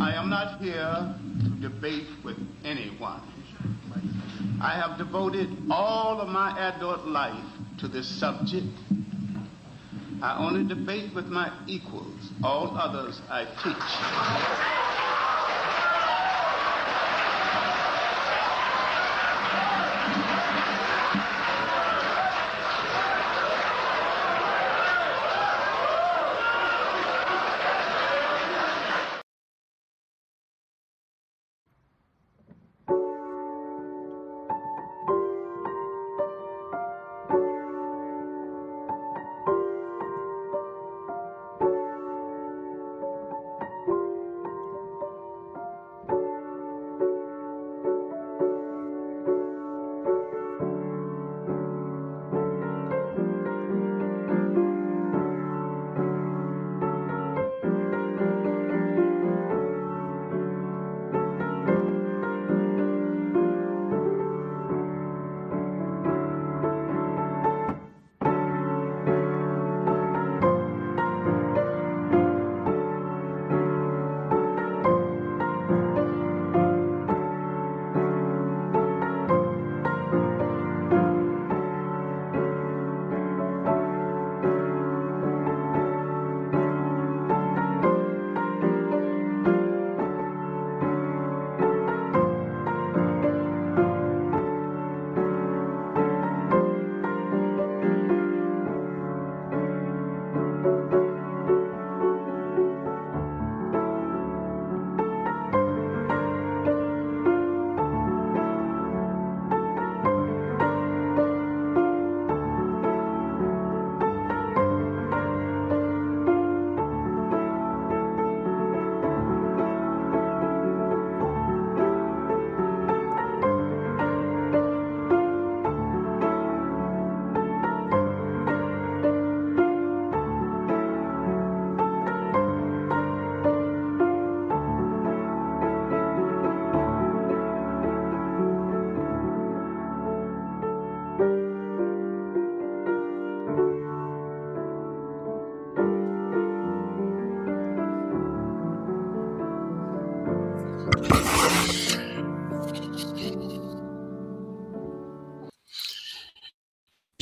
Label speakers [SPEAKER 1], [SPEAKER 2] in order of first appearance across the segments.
[SPEAKER 1] I am not here to debate with anyone. I have devoted all of my adult life to this subject. I only debate with my equals. All others I teach.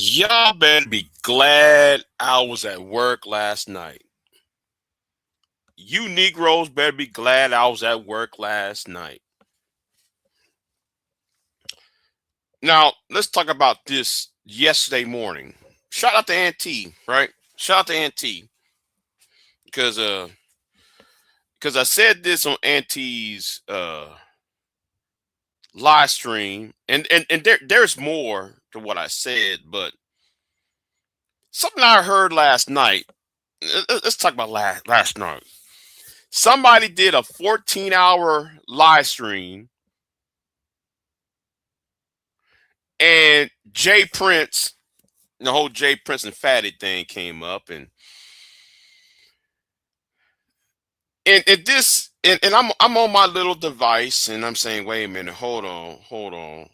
[SPEAKER 2] Y'all better be glad I was at work last night. You Negroes better be glad I was at work last night. Now, let's talk about this yesterday morning. Shout out to Auntie, right? Shout out to Auntie. Because I said this on Auntie's live stream, and there's more to what I said, but something I heard last night. Let's talk about last night. Somebody did a 14-hour live stream, and Jay Prince, the whole Jay Prince and Fatty thing came up, and this, and I'm on my little device, and I'm saying, wait a minute, hold on.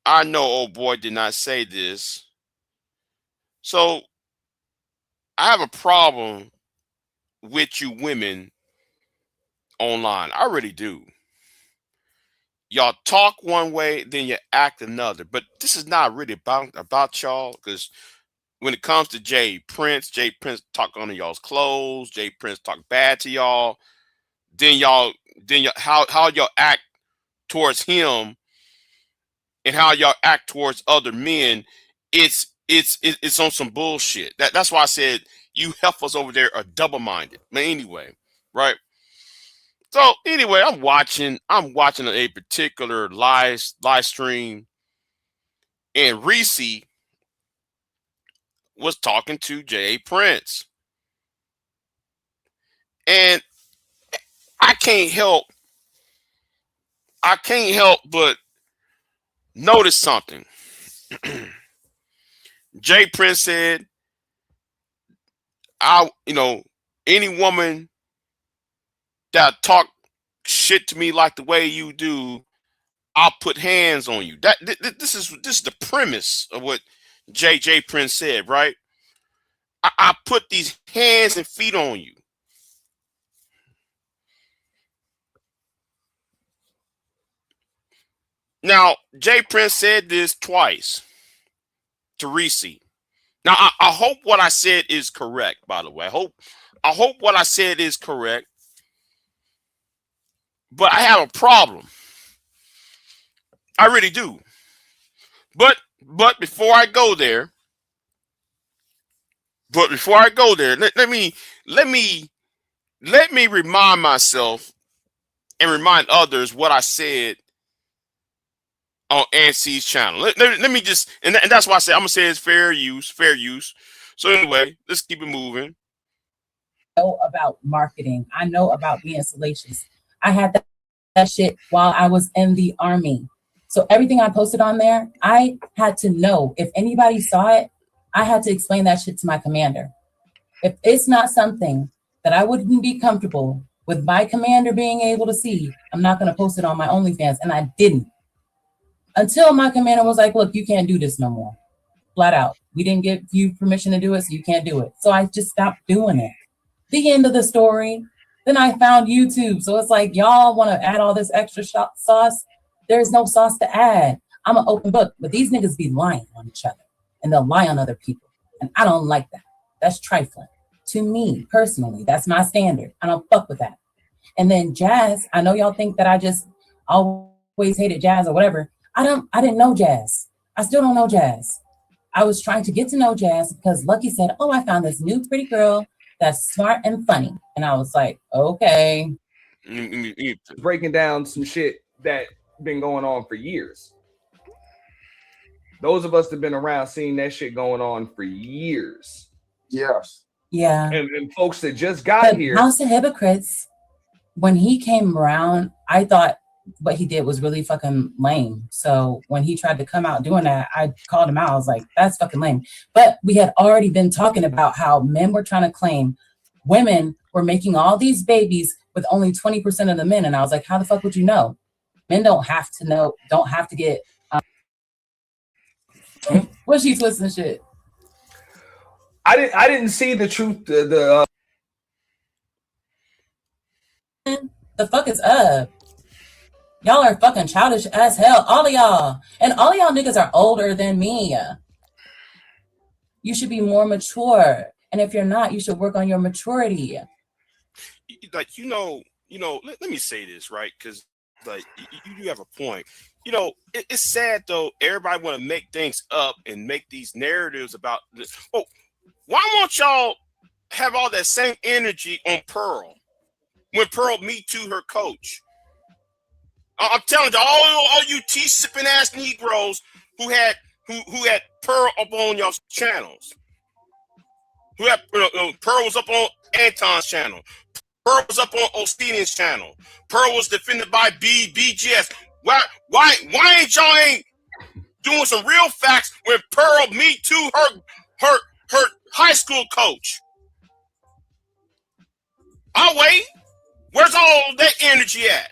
[SPEAKER 2] I know old boy did not say this, so I have a problem with you women online. I really do. Y'all talk one way, then you act another. But this is not really about y'all, because when it comes to Jay Prince talk under y'all's clothes. Jay Prince talk bad to y'all. Then how y'all act towards him and how y'all act towards other men. It's on some bullshit. That's why I said you heifers over there are double minded. But anyway, right? So anyway, I'm watching a particular live stream, and Reese was talking to Jay Prince, and I can't help but notice something. Jay Prince said, any woman that talk shit to me like the way you do, I'll put hands on you. This is the premise of what Jay Prince said, right? I put these hands and feet on you. Now, Jay Prince said this twice to Reese. Now, I hope what I said is correct, by the way. I hope what I said is correct. But I have a problem. I really do. But before I go there, let me remind myself and remind others what I said on ANSY's channel. Let me just, and that's why I say I'm gonna say it's fair use. So anyway, let's keep it moving.
[SPEAKER 3] I know about marketing. I know about being salacious. I had that shit while I was in the Army. So everything I posted on there, I had to know. If anybody saw it, I had to explain that shit to my commander. If it's not something that I wouldn't be comfortable with my commander being able to see, I'm not going to post it on my OnlyFans. And I didn't. Until my commander was like, look, you can't do this no more. Flat out. We didn't give you permission to do it, so you can't do it. So I just stopped doing it. The end of the story. Then I found YouTube. So it's like, y'all want to add all this extra sauce? There's no sauce to add. I'm an open book. But these niggas be lying on each other. And they'll lie on other people. And I don't like that. That's trifling. To me, personally, that's my standard. I don't fuck with that. And then Jazz, I know y'all think that I just always hated Jazz or whatever. I didn't know Jazz. I still don't know Jazz. I was trying to get to know Jazz because Lucky said, oh, I found this new pretty girl that's smart and funny. And I was like, okay.
[SPEAKER 4] Breaking down some shit that been going on for years. Those of us that have been around seeing that shit going on for years.
[SPEAKER 5] Yes.
[SPEAKER 3] Yeah.
[SPEAKER 4] And folks that just got here.
[SPEAKER 3] House of Hypocrites, when he came around, I thought what he did was really fucking lame. So when he tried to come out doing that, I called him out. I was like, that's fucking lame. But we had already been talking about how men were trying to claim women were making all these babies with only 20% of the men. And I was like, how the fuck would you know? Men don't have to know, don't have to get what's she twisting shit?
[SPEAKER 4] I didn't see the truth.
[SPEAKER 3] The fuck is up? Y'all are fucking childish as hell, all of y'all. And all of y'all niggas are older than me. You should be more mature. And if you're not, you should work on your maturity.
[SPEAKER 2] Like, let me say this, right? Because like you do have a point. It's sad though. Everybody want to make things up and make these narratives about this. Oh, why won't y'all have all that same energy on Pearl when Pearl Me Too her coach? I'm telling you, all you tea sipping ass Negroes who had Pearl up on y'all's channels, who had Pearl was up on Anton's channel, Pearl was up on Ostinian's channel, Pearl was defended by BGS. Why ain't y'all doing some real facts when Pearl Me Too her high school coach? I'll wait. Where's all that energy at?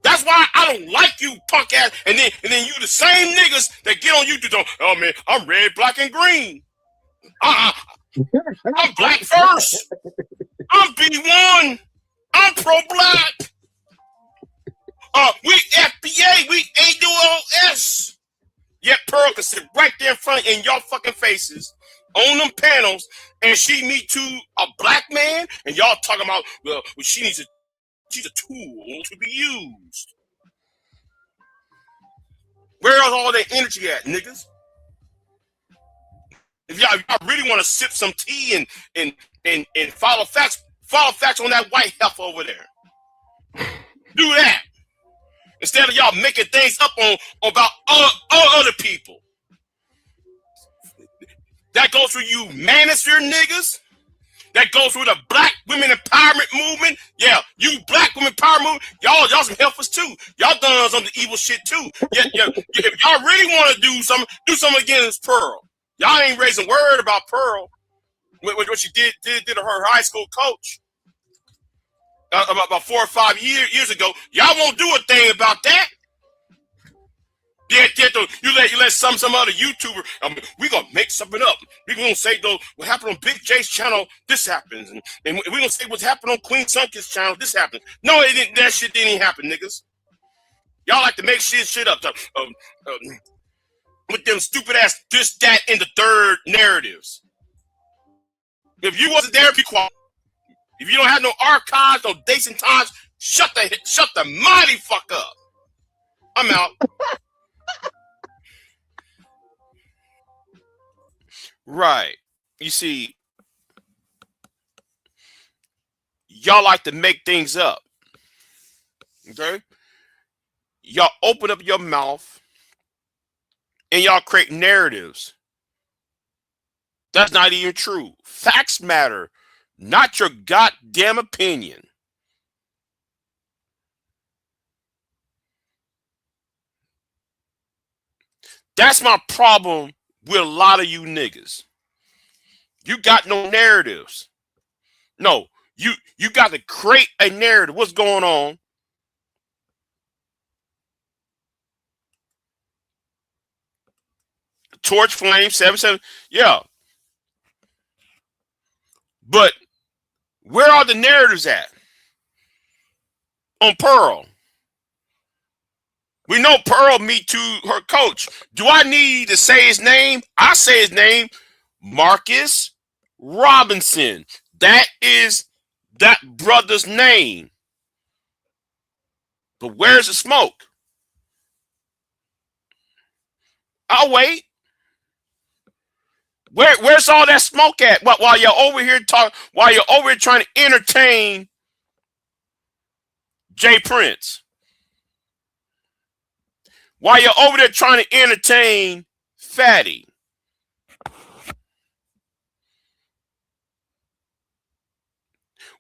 [SPEAKER 2] That's why I don't like you, punk ass. And then you the same niggas that get on YouTube. Oh man, I'm red, black, and green. I'm black first. I'm B1. I'm pro-black. We FBA. We ADOS. Yet Pearl can sit right there in front in y'all fucking faces on them panels, and she Me Too a black man, and y'all talking about she's a tool to be used. Where's all that energy at, niggas? If y'all really want to sip some tea and follow facts on that white heifer over there. Do that. Instead of y'all making things up about other people. That goes for you manosphere niggas. That goes through the black women empowerment movement. Yeah, you black women empowerment movement, y'all some helpers too. Y'all done some evil shit too. Yeah. If y'all really want to do something against Pearl. Y'all ain't raising word about Pearl. What she did to her high school coach about 4 or 5 years ago. Y'all won't do a thing about that. You let some other YouTuber. We gonna make something up. We gonna say though what happened on Big J's channel. This happens, and we gonna say what's happened on Queen Sunki's channel. This happens. No, it didn't. That shit didn't happen, niggas. Y'all like to make shit up with them stupid ass this, that, and the third narratives. If you wasn't there, be quiet. If you don't have no archives, no dates and times, shut the mighty fuck up. I'm out. Right. You see, y'all like to make things up. Okay? Y'all open up your mouth and y'all create narratives. That's not even true. Facts matter, not your goddamn opinion. That's my problem with a lot of you niggas. You got no narratives. No, you got to create a narrative. What's going on? Torch Flame 77. Yeah. But where are the narratives at? On Pearl. We know Pearl meet to her coach. Do I need to say his name? I say his name, Marcus Robinson. That is that brother's name. But where's the smoke? I'll wait. Where's all that smoke at? While you're over here trying to entertain Jay Prince. While you're over there trying to entertain Fatty.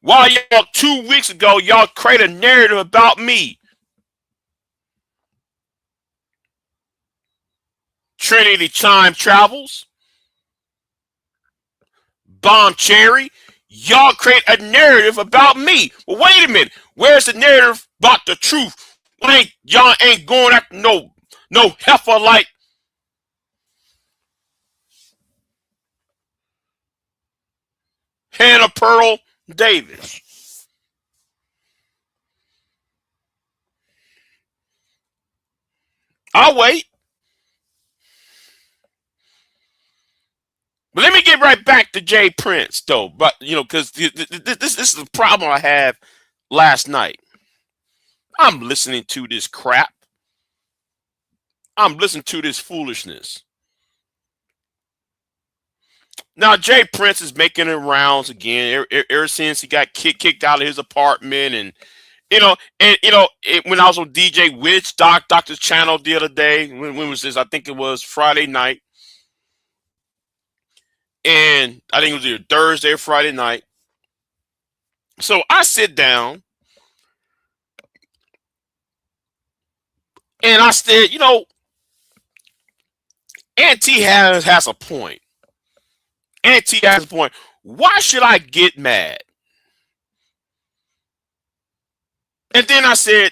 [SPEAKER 2] While y'all 2 weeks ago, y'all created a narrative about me. Trinity Time Travels. Bomb Cherry. Y'all create a narrative about me. Well, wait a minute. Where's the narrative about the truth? Y'all ain't going after no heifer like Hannah Pearl Davis. I'll wait. But let me get right back to Jay Prince, though. But because this is the problem I had last night. I'm listening to this crap. I'm listening to this foolishness. Now, Jay Prince is making the rounds again ever since he got kicked out of his apartment. And, when I was on DJ Witch Doctor's channel the other day, when was this? I think it was Friday night. And I think it was either Thursday or Friday night. So I sit down and I said, Auntie has a point. Auntie has a point. Why should I get mad? And then I said,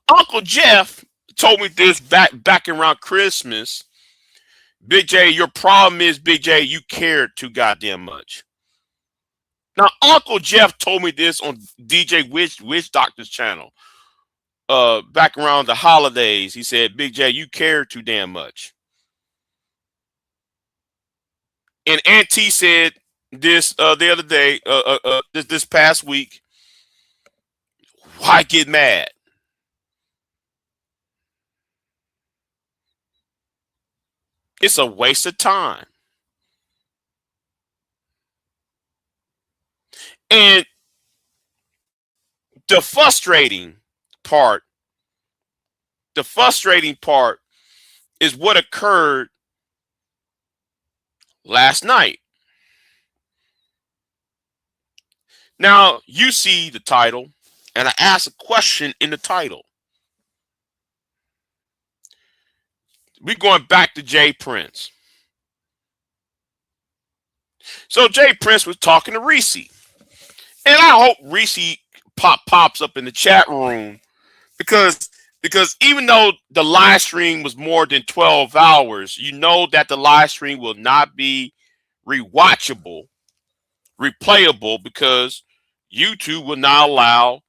[SPEAKER 2] Uncle Jeff told me this back around Christmas. Big J, your problem is, Big J, you care too goddamn much. Now, Uncle Jeff told me this on DJ Witch Doctor's channel. Back around the holidays, he said, Big J, you care too damn much. And Auntie said this the other day, this past week, why get mad? It's a waste of time. And the frustrating part is what occurred last night. Now, you see the title, and I asked a question in the title. We're going back to Jay Prince. So Jay Prince was talking to Reese. And I hope Reese pops up in the chat room because even though the live stream was more than 12 hours, you know that the live stream will not be rewatchable, replayable, because YouTube will not allow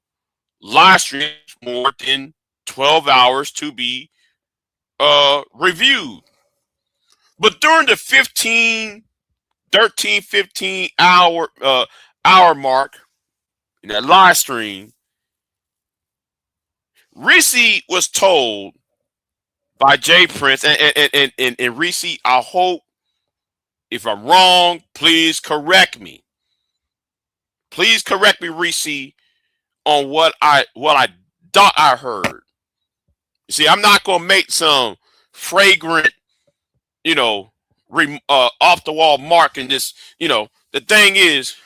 [SPEAKER 2] live streams more than 12 hours to be reviewed. But during the 15 hour mark in that live stream, Reese was told by Jay Prince, and Reese, I hope if I'm wrong, please correct me. Please correct me, Reese, on what I thought I heard. You see, I'm not gonna make some fragrant, off the wall mark and just, the thing is,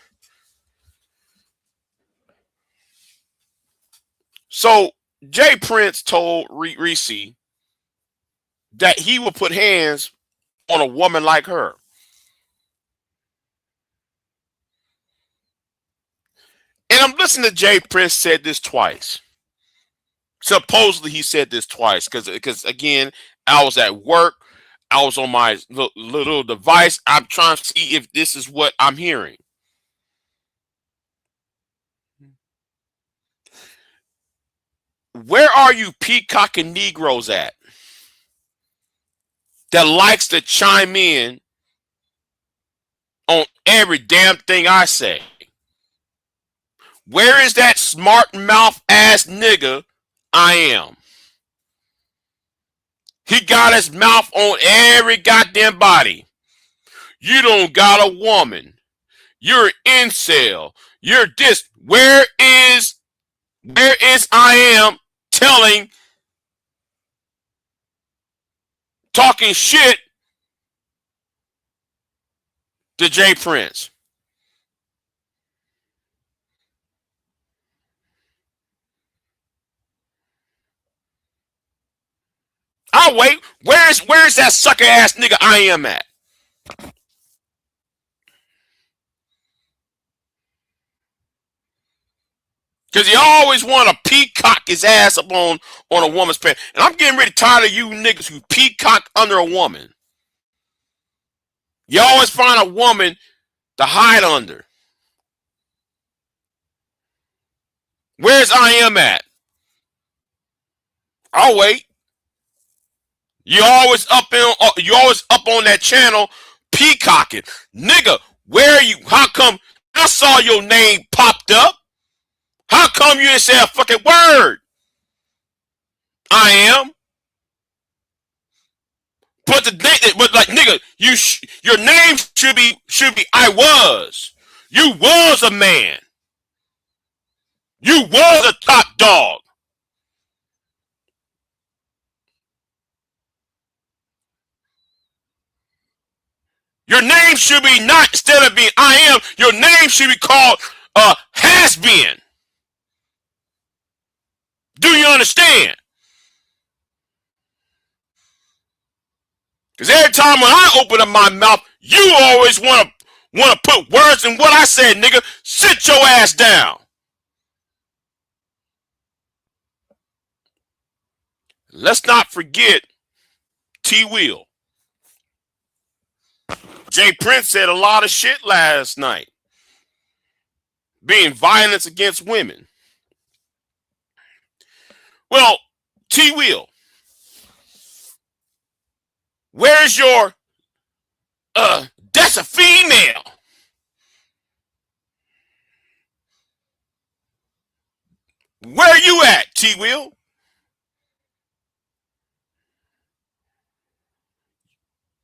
[SPEAKER 2] so Jay Prince told Reese that he would put hands on a woman like her. And I'm listening to Jay Prince said this twice. Supposedly he said this twice because again, I was at work. I was on my little device. I'm trying to see if this is what I'm hearing. Where are you peacocking Negroes at that likes to chime in on every damn thing I say? Where is that smart mouth ass nigga I am? He got his mouth on every goddamn body. You don't got a woman. You're an incel. You're this. Where is I am talking shit to Jay Prince? I'll wait. Where's that sucker ass nigga I am at? Because he always want to peacock his ass up on a woman's pants. And I'm getting really tired of you niggas who peacock under a woman. You always find a woman to hide under. Where's I am at? I'll wait. You always up on that channel peacocking. Nigga, where are you? How come I saw your name popped up? How come you didn't say a fucking word? I am. But nigga, your name should be I was. You was a man. You was a top dog. Your name should be not, instead of being I am, your name should be called has been. Do you understand? Because every time when I open up my mouth, you always want to put words in what I said, nigga. Sit your ass down. Let's not forget T. Will. Jay Prince said a lot of shit last night, being violence against women. Well, T. Will, where's your that's a female? Where you at, T. Will?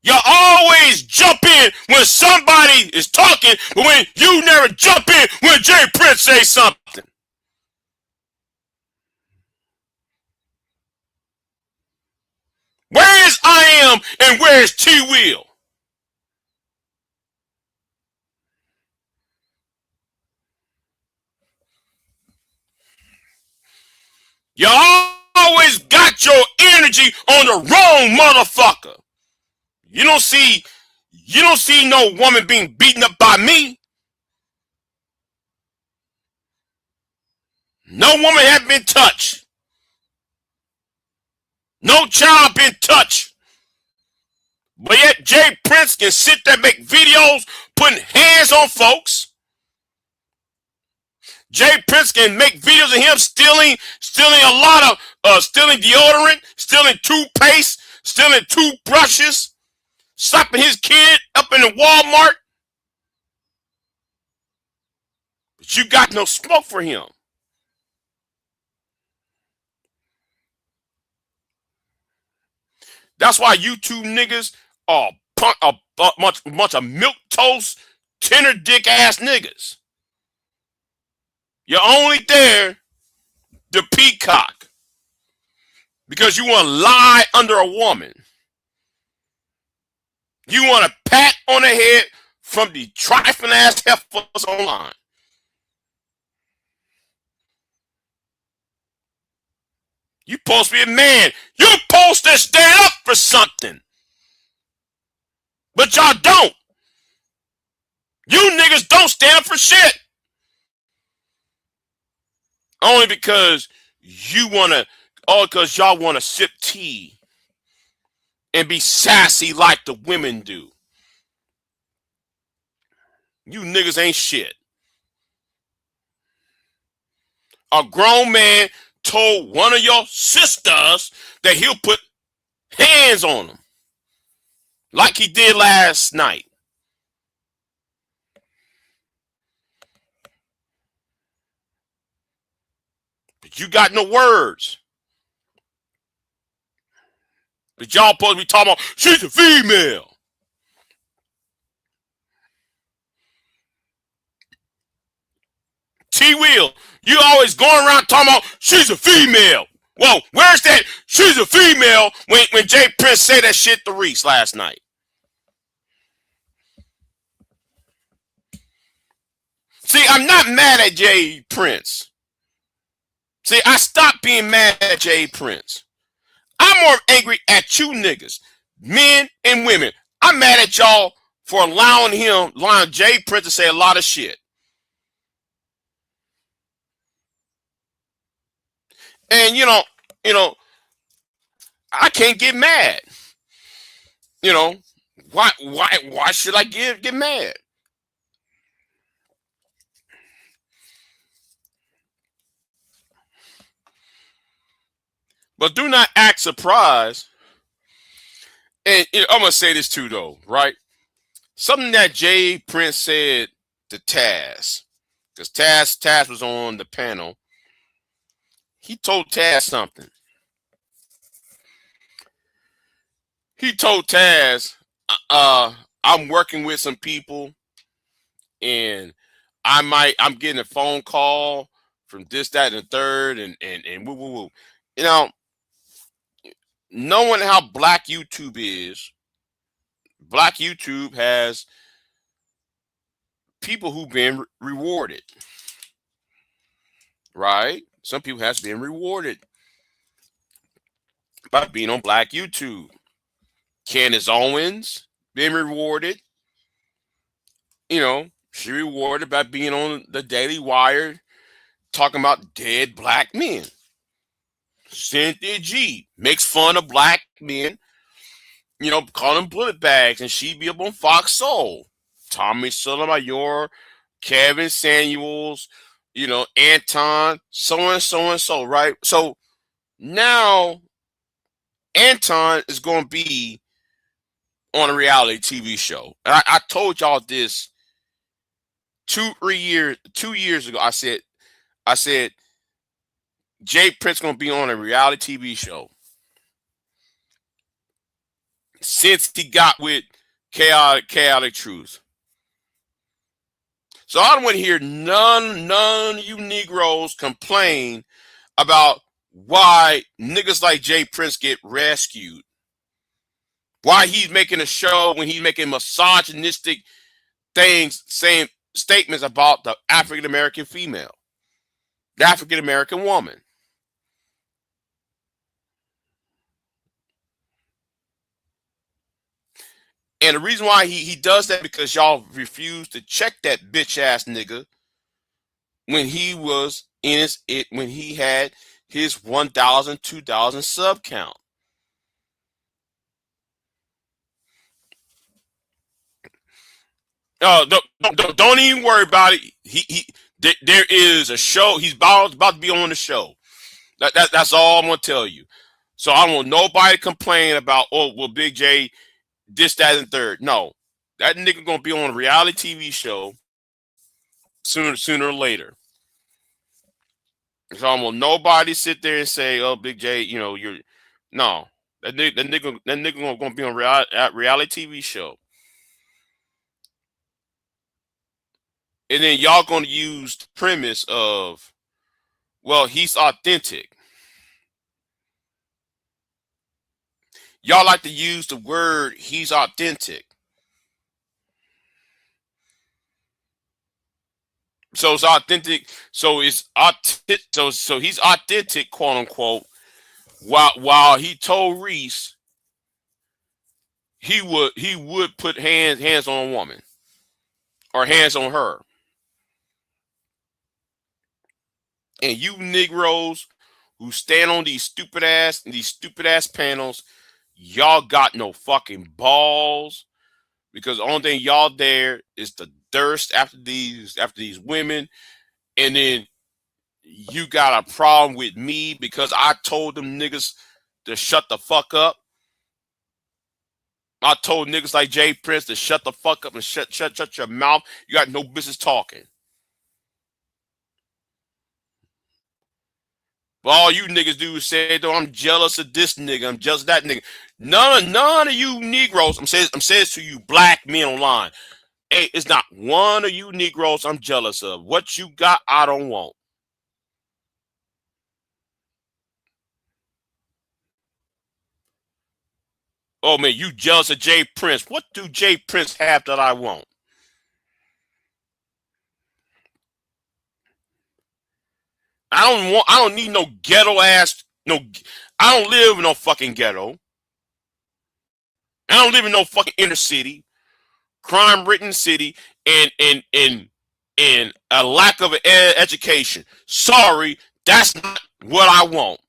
[SPEAKER 2] You always jump in when somebody is talking, but when you never jump in when Jay Prince says something. Where is I am and where is T. Will? You always got your energy on the wrong motherfucker. You don't see no woman being beaten up by me. No woman has been touched. No child been touched. But yet Jay Prince can sit there and make videos putting hands on folks. Jay Prince can make videos of him stealing a lot stealing deodorant, stealing toothpaste, stealing toothbrushes, slapping his kid up in the Walmart. But you got no smoke for him. That's why you two niggas are a bunch of milk toast, tenor dick ass niggas. You're only there to peacock because you want to lie under a woman. You want a pat on the head from the trifling ass heifers online. You supposed to be a man. You're supposed to stand up for something. But y'all don't. You niggas don't stand up for shit. Only because you want to, because y'all want to sip tea and be sassy like the women do. You niggas ain't shit. A grown man told one of your sisters that he'll put hands on them. Like he did last night. But you got no words. But y'all supposed to be talking about, she's a female. T-Wheel, you always going around talking about, she's a female. Whoa, where's that? She's a female when Jay Prince said that shit to Reese last night. See, I'm not mad at Jay Prince. See, I stopped being mad at Jay Prince. I'm more angry at you niggas, men and women. I'm mad at y'all for allowing Jay Prince to say a lot of shit. And you know, I can't get mad. Why should I get mad? But do not act surprised. And I'm gonna say this too, though, right? Something that Jay Prince said to Taz, because Taz was on the panel. He told Taz something. He told Taz, I'm working with some people and I'm getting a phone call from this, that, and the third, and woo, woo, woo. Knowing how black YouTube is, black YouTube has people who've been rewarded, right? Some people has been rewarded by being on black YouTube. Candace Owens been rewarded. She rewarded by being on the Daily Wire talking about dead black men. Cynthia G makes fun of black men, call them bullet bags, and she be up on Fox Soul. Tommy Sotomayor, Kevin Samuels, Anton, so and so, right? So now Anton is going to be on a reality TV show. And I told y'all this 2 years ago. I said Jay Prince going to be on a reality TV show. Since he got with Chaotic Truth. So I don't want to hear none of you Negroes complain about why niggas like Jay Prince get rescued. Why he's making a show when he's making misogynistic things, saying statements about the African American female, the African American woman. And the reason why he does that, because y'all refuse to check that bitch ass nigga when he was when he had his 1,000, 2,000 sub count. Don't even worry about it. There is a show. He's about to be on the show. That's all I'm gonna tell you. So I don't want nobody complain about, oh, well, Big J, this, that, and third. No, that nigga gonna be on a reality TV show sooner or later. So I don't want nobody sit there and say, oh, Big J, you know, you're no. That nigga gonna be on reality TV show. And then y'all gonna use the premise of, well, he's authentic. Y'all like to use the word he's authentic. So it's authentic. So it's authentic. So he's authentic, quote unquote. While he told Reese he would put hands on a woman or hands on her. And you Negroes who stand on these stupid ass panels, y'all got no fucking balls, because the only thing y'all there is the thirst after these women, and then you got a problem with me because I told them niggas to shut the fuck up. I told niggas like Jay Prince to shut the fuck up and shut your mouth. You got no business talking. But all you niggas do is say, though, I'm jealous of this nigga, I'm jealous of that nigga. None of you Negroes, I'm saying to you black men online, hey, it's not one of you Negroes I'm jealous of. What you got, I don't want. Oh man, you jealous of Jay Prince. What do Jay Prince have that I want? I don't need no ghetto ass, I don't live in no fucking ghetto. I don't live in no fucking inner city, crime-ridden city, and a lack of education. Sorry, that's not what I want.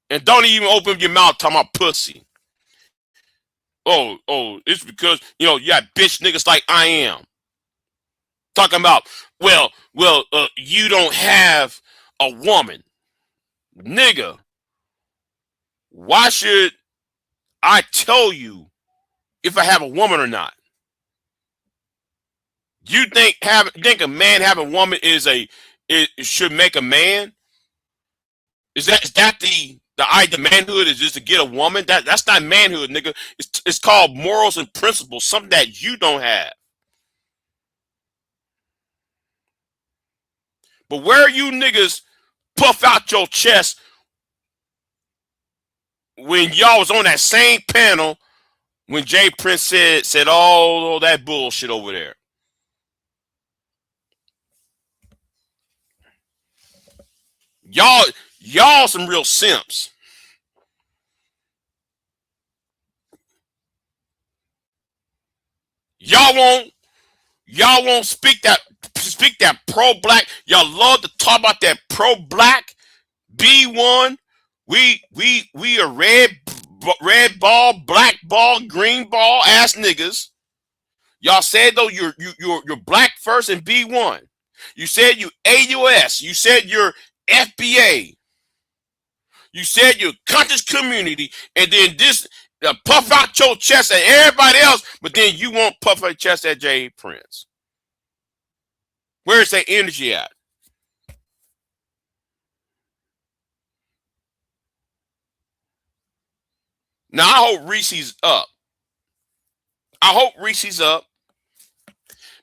[SPEAKER 2] And don't even open your mouth talking about pussy. Oh, it's because, you got bitch niggas like I am. Talking about, well, you don't have a woman. Nigga, why should I tell you if I have a woman or not? You think a man having a woman it should make a man? Is that the idea? Manhood is just to get a woman? That's not manhood, nigga. It's called morals and principles, something that you don't have. But where you niggas puff out your chest when y'all was on that same panel when Jay Prince said all that bullshit over there? Y'all some real simps. Y'all won't speak that pro-black. Y'all love to talk about that pro-black. B1. We are red ball, black ball, green ball ass niggas. Y'all said though you're black first and B1. You said you AUS. You said you're FBA. You said you're conscious community, and then this puff out your chest at everybody else, but then you won't puff out your chest at Jay Prince. Where's that energy at? Now I hope Reese's up.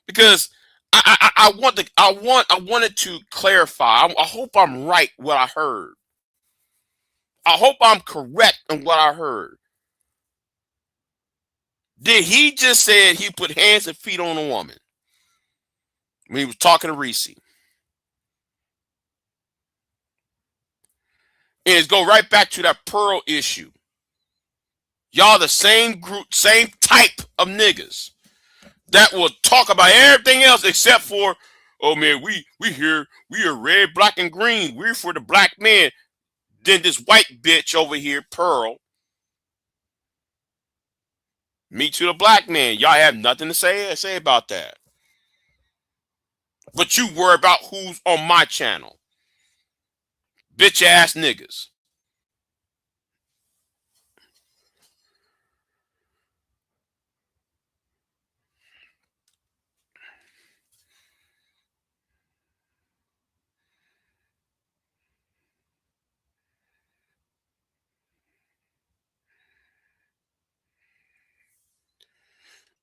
[SPEAKER 2] Because I wanted to clarify. I hope I'm right what I heard. I hope I'm correct in what I heard. Did he just say he put hands and feet on a woman when he was talking to Reese? And it's go right back to that Pearl issue. Y'all the same group, same type of niggas that will talk about everything else except for, oh man, we here, we are red, black, and green. We're for the black man. Then this white bitch over here, Pearl, Me to the black man. Y'all have nothing to say about that. But you worry about who's on my channel. Bitch ass niggas.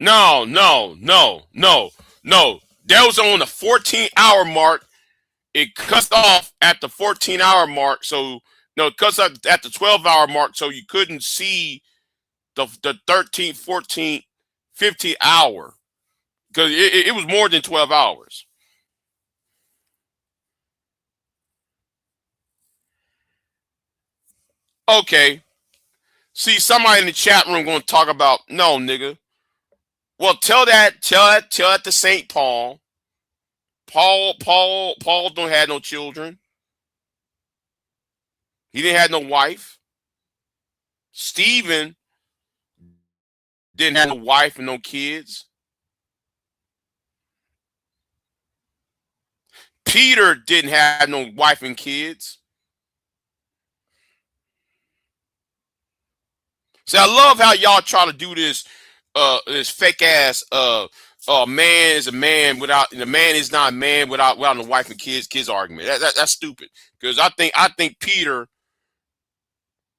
[SPEAKER 2] No. That was on the 14-hour mark. It cuts off at the 14-hour mark. So, no, it cuts up at the 12-hour mark. So you couldn't see the 13th, 14th, 15th hour. Because it was more than 12 hours. Okay. See, somebody in the chat room going to talk about, no, nigga. Well, tell that to St. Paul. Paul don't have no children. He didn't have no wife. Stephen didn't have no wife and no kids. Peter didn't have no wife and kids. See, I love how y'all try to do this fake ass man is a man without the man is not a man without a wife and kids argument. That's stupid. Because I think Peter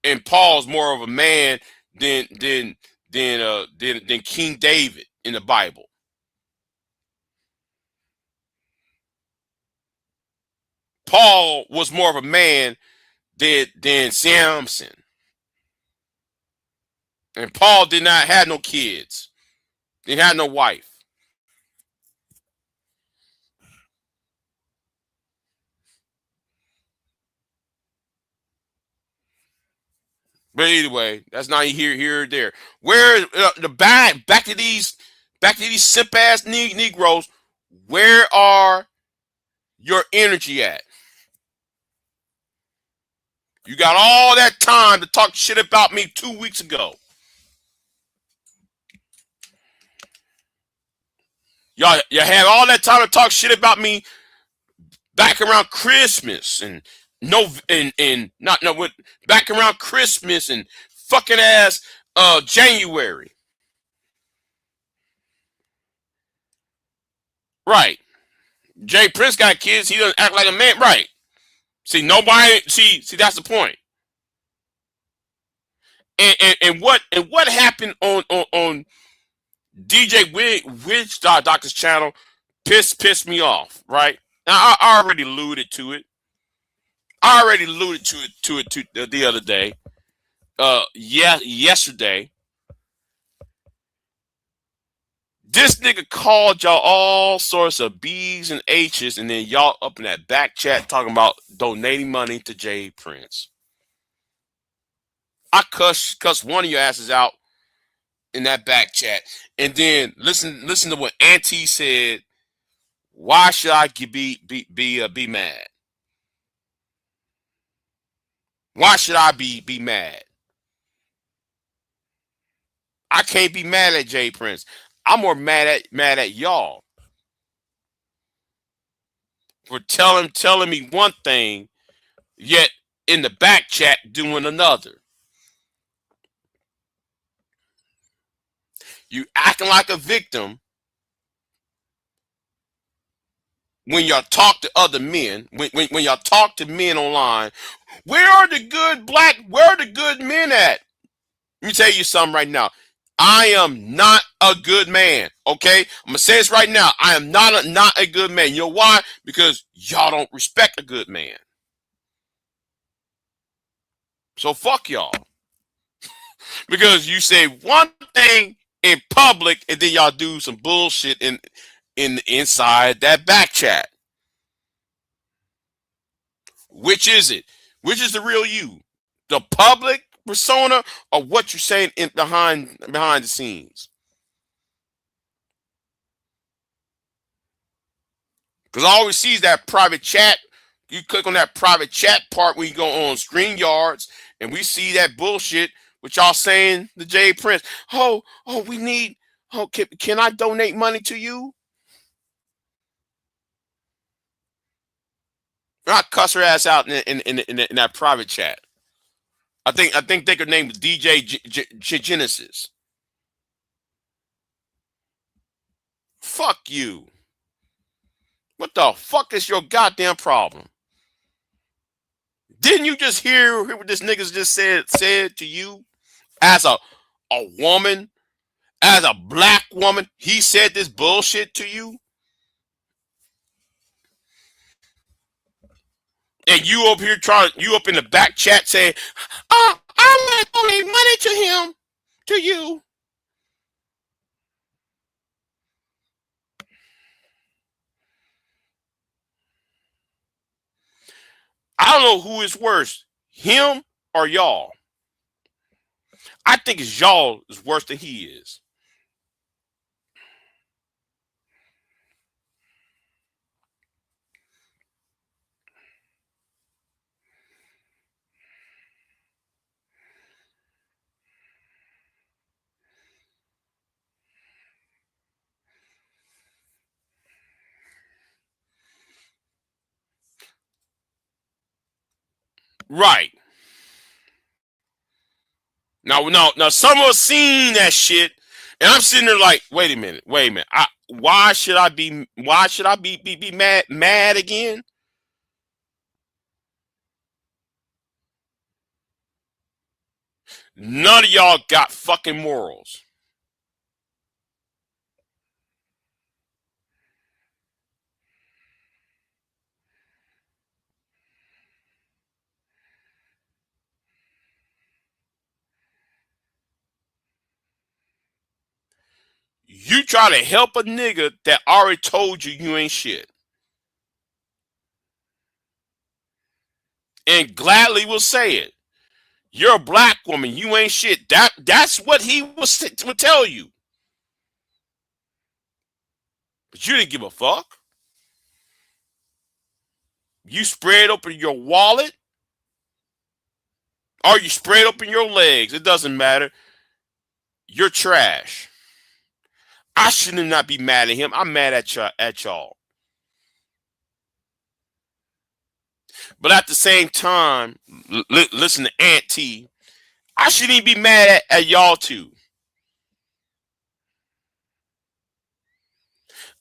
[SPEAKER 2] and Paul's more of a man than King David in the Bible. Paul was more of a man than Samson. And Paul did not have no kids. Didn't have no wife. But anyway, that's not here or there. Where the back to these simp ass Negroes? Where are your energy at? You got all that time to talk shit about me 2 weeks ago. Y'all had all that time to talk shit about me back around Christmas and back around Christmas and fucking ass January. Right. Jay Prince got kids, he doesn't act like a man. Right. See, nobody see that's the point. And what happened on DJ Witch Doctor's channel pissed me off, right? Now I already alluded to it. The other day. Yesterday. This nigga called y'all all sorts of B's and H's, and then y'all up in that back chat talking about donating money to Jay Prince. I cuss one of your asses out in that back chat, and then listen to what Auntie said. Why should I be mad? Why should I be mad? I can't be mad at Jay Prince. I'm more mad at y'all for telling me one thing, yet in the back chat doing another. You acting like a victim when y'all talk to other men, when y'all talk to men online. Where are the good men at? Let me tell you something right now. I am not a good man, okay? I'm going to say this right now. I am not a good man. You know why? Because y'all don't respect a good man. So fuck y'all. Because you say one thing in public and then y'all do some bullshit inside that back chat. Which is it? Which is the real you? The public persona or what you're saying behind the scenes? Because I always see that private chat. You click on that private chat part when you go on StreamYards, and we see that bullshit What y'all saying to Jay Prince? Oh, we need. Oh, can I donate money to you? I cuss her ass out in that private chat. I think they could name DJ Genesis. Fuck you. What the fuck is your goddamn problem? Didn't you just hear what this niggas just said to you as a woman, as a black woman? He said this bullshit to you, and you up here you up in the back chat saying, "Oh, I'm not donate money to him, to you." I don't know who is worse, him or y'all. I think it's y'all is worse than he is. Right. Now, some of us seen that shit, and I'm sitting there like, wait a minute. Why should I be mad again? None of y'all got fucking morals. You try to help a nigga that already told you ain't shit. And gladly will say it. You're a black woman, you ain't shit. That's what he would tell you. But you didn't give a fuck. You spread open your wallet, or you spread open your legs. It doesn't matter. You're trash. I shouldn't not be mad at him. I'm mad at y'all. But at the same time, listen to Aunt T. I shouldn't even be mad at y'all too.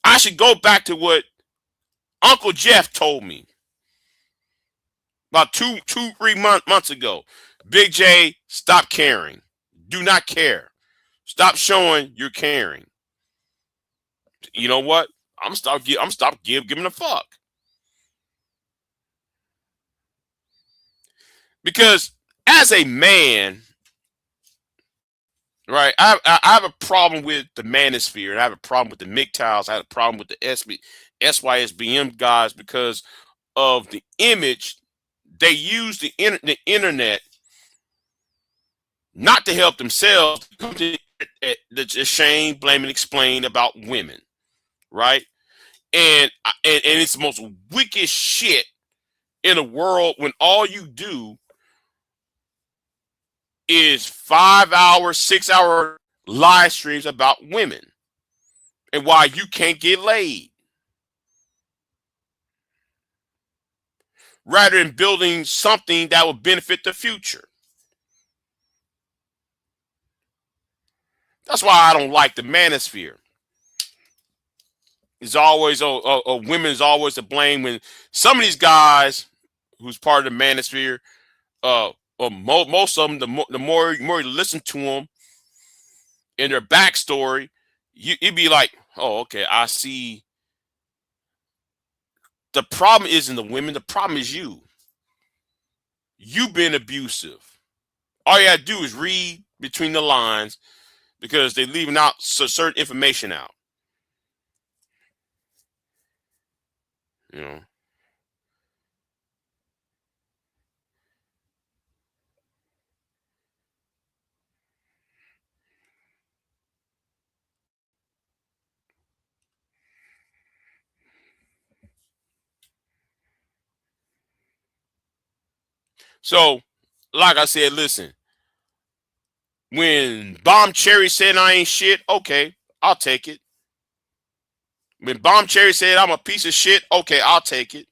[SPEAKER 2] I should go back to what Uncle Jeff told me about 3 months ago. Big J, stop caring. Do not care. Stop showing you're caring. You know what? I'm stop giving a fuck. Because as a man, right, I have a problem with the manosphere, and I have a problem with the MGTOWs. I have a problem with the SYSBM guys because of the image they use the internet not to help themselves, to shame, blame, and explain about women, right? And it's the most wicked shit in the world when all you do is 5-hour, 6-hour live streams about women and why you can't get laid, rather than building something that will benefit the future. That's why I don't like the manosphere. It's always women's always to blame when some of these guys who's part of the manosphere, most of them, the more you listen to them and their backstory, you'd be like, oh, okay, I see. The problem isn't the women. The problem is you. You've been abusive. All you gotta do is read between the lines because they're leaving out certain information out. You know. So, like I said, listen, When Bomb Cherry said I ain't shit, okay, I'll take it. When Bomb Cherry said I'm a piece of shit, okay, I'll take it.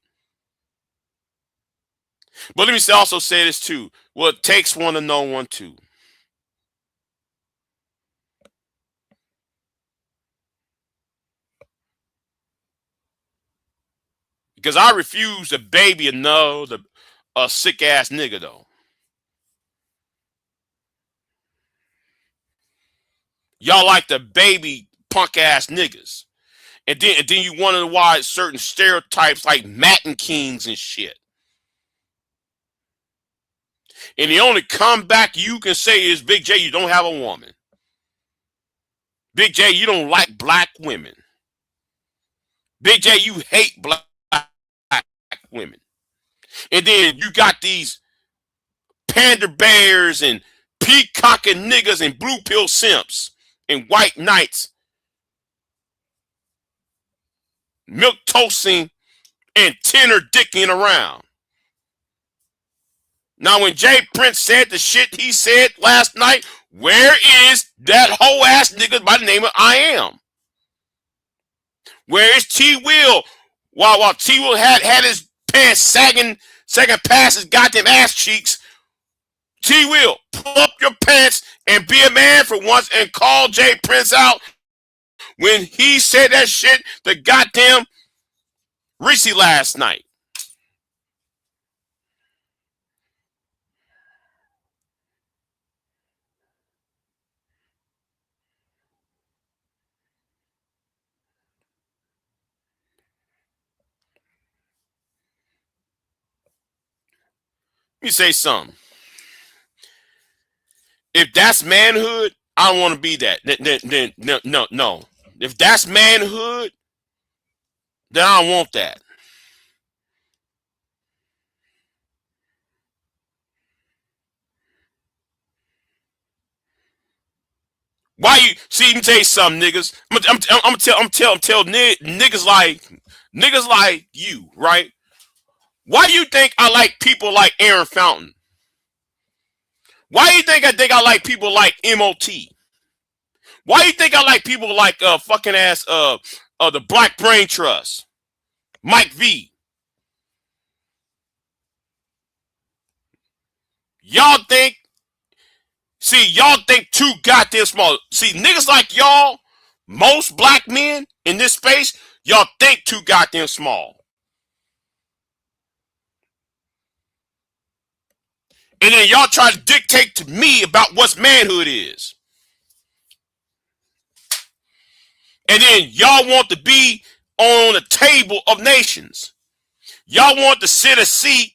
[SPEAKER 2] But let me also say this too. Well, it takes one to know one too. Because I refuse to baby another sick ass nigga though. Y'all like the baby punk ass niggas. And then you wonder why certain stereotypes like Matin Kings and shit. And the only comeback you can say is, Big J, you don't have a woman. Big J, you don't like black women. Big J, you hate black women. And then you got these panda bears and peacocking niggas and blue pill simps and white knights, milk toasting and tenor dicking around. Now, when Jay Prince said the shit he said last night, where is that whole ass nigga by the name of I Am? Where is T Will? While T Will had his pants sagging past his goddamn ass cheeks, T Will, pull up your pants and be a man for once and call Jay Prince out when he said that shit to goddamn Reese last night. Let me say something. If that's manhood, I don't want to be that. Then no. If that's manhood, then I don't want that. Why you see? Let me tell you something, niggas. I'm gonna tell niggas like you, right? Why do you think I like people like Aaron Fountain? Why do you think I like people like MOT? Why do you think I like people like fucking ass the Black Brain Trust, Mike V? Y'all think too goddamn small. See, niggas like y'all, most black men in this space, y'all think too goddamn small. And then y'all try to dictate to me about what manhood is. And then y'all want to be on the table of nations. Y'all want to sit a seat.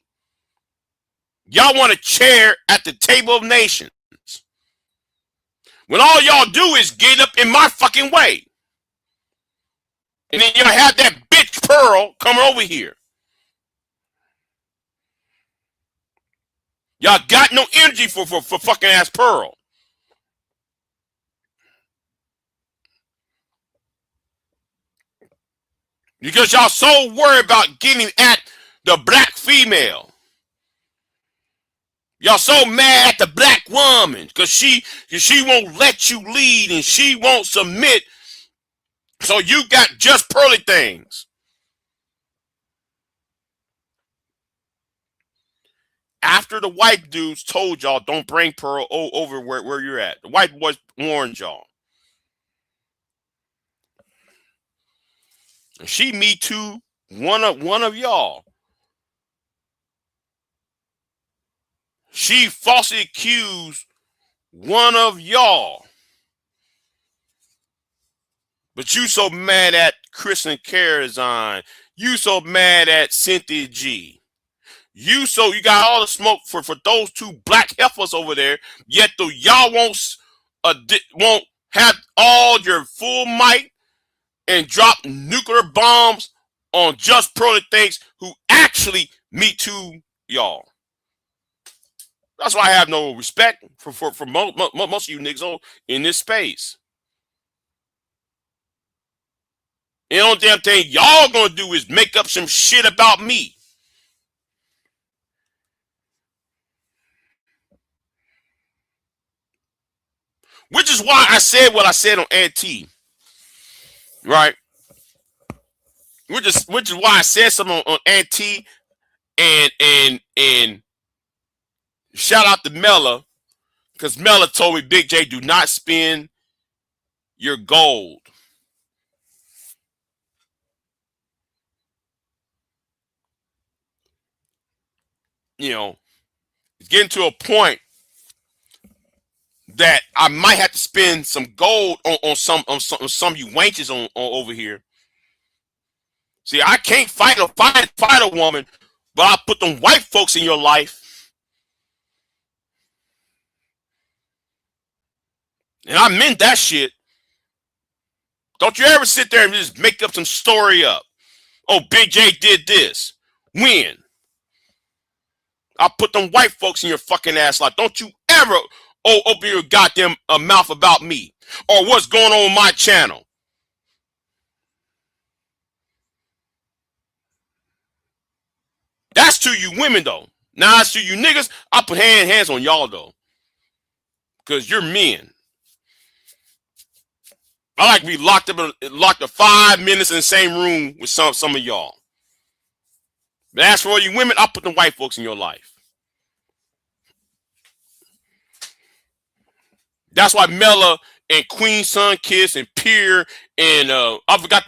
[SPEAKER 2] Y'all want a chair at the table of nations. When all y'all do is get up in my fucking way. And then y'all have that bitch Pearl coming over here. Y'all got no energy for fucking ass Pearl. Because y'all so worried about getting at the black female. Y'all so mad at the black woman because she won't let you lead and she won't submit. So you got just pearly things. After the white dudes told y'all don't bring Pearl over where you're at, the white boys warned y'all. And she me too one of y'all. She falsely accused one of y'all. But you so mad at Kristen Carazon. You so mad at Cynthia G. You got all the smoke for those two black heifers over there, yet though y'all won't have all your full might and drop nuclear bombs on just pearly things who actually me too y'all. That's why I have no respect for most of you niggas in this space. And the only damn thing y'all gonna do is make up some shit about me. Which is why I said what I said on NT. Right? Which is why I said something on NT and shout out to Mella, because Mella told me, Big J, do not spend your gold. You know, it's getting to a point that I might have to spend some gold on some you wenches on over here. See, I can't fight a woman, but I put them white folks in your life. And I meant that shit. Don't you ever sit there and just make up some story up. Oh, Big J did this. When? I put them white folks in your fucking ass life. Don't you ever open your goddamn mouth about me or what's going on my channel. That's to you women, though. Now, as to you niggas, I put hands on y'all, though. Because you're men. I like to be locked up 5 minutes in the same room with some of y'all. But as for all you women, I put the white folks in your life. That's why Mella and Queen Sunkiss and Pier and I forgot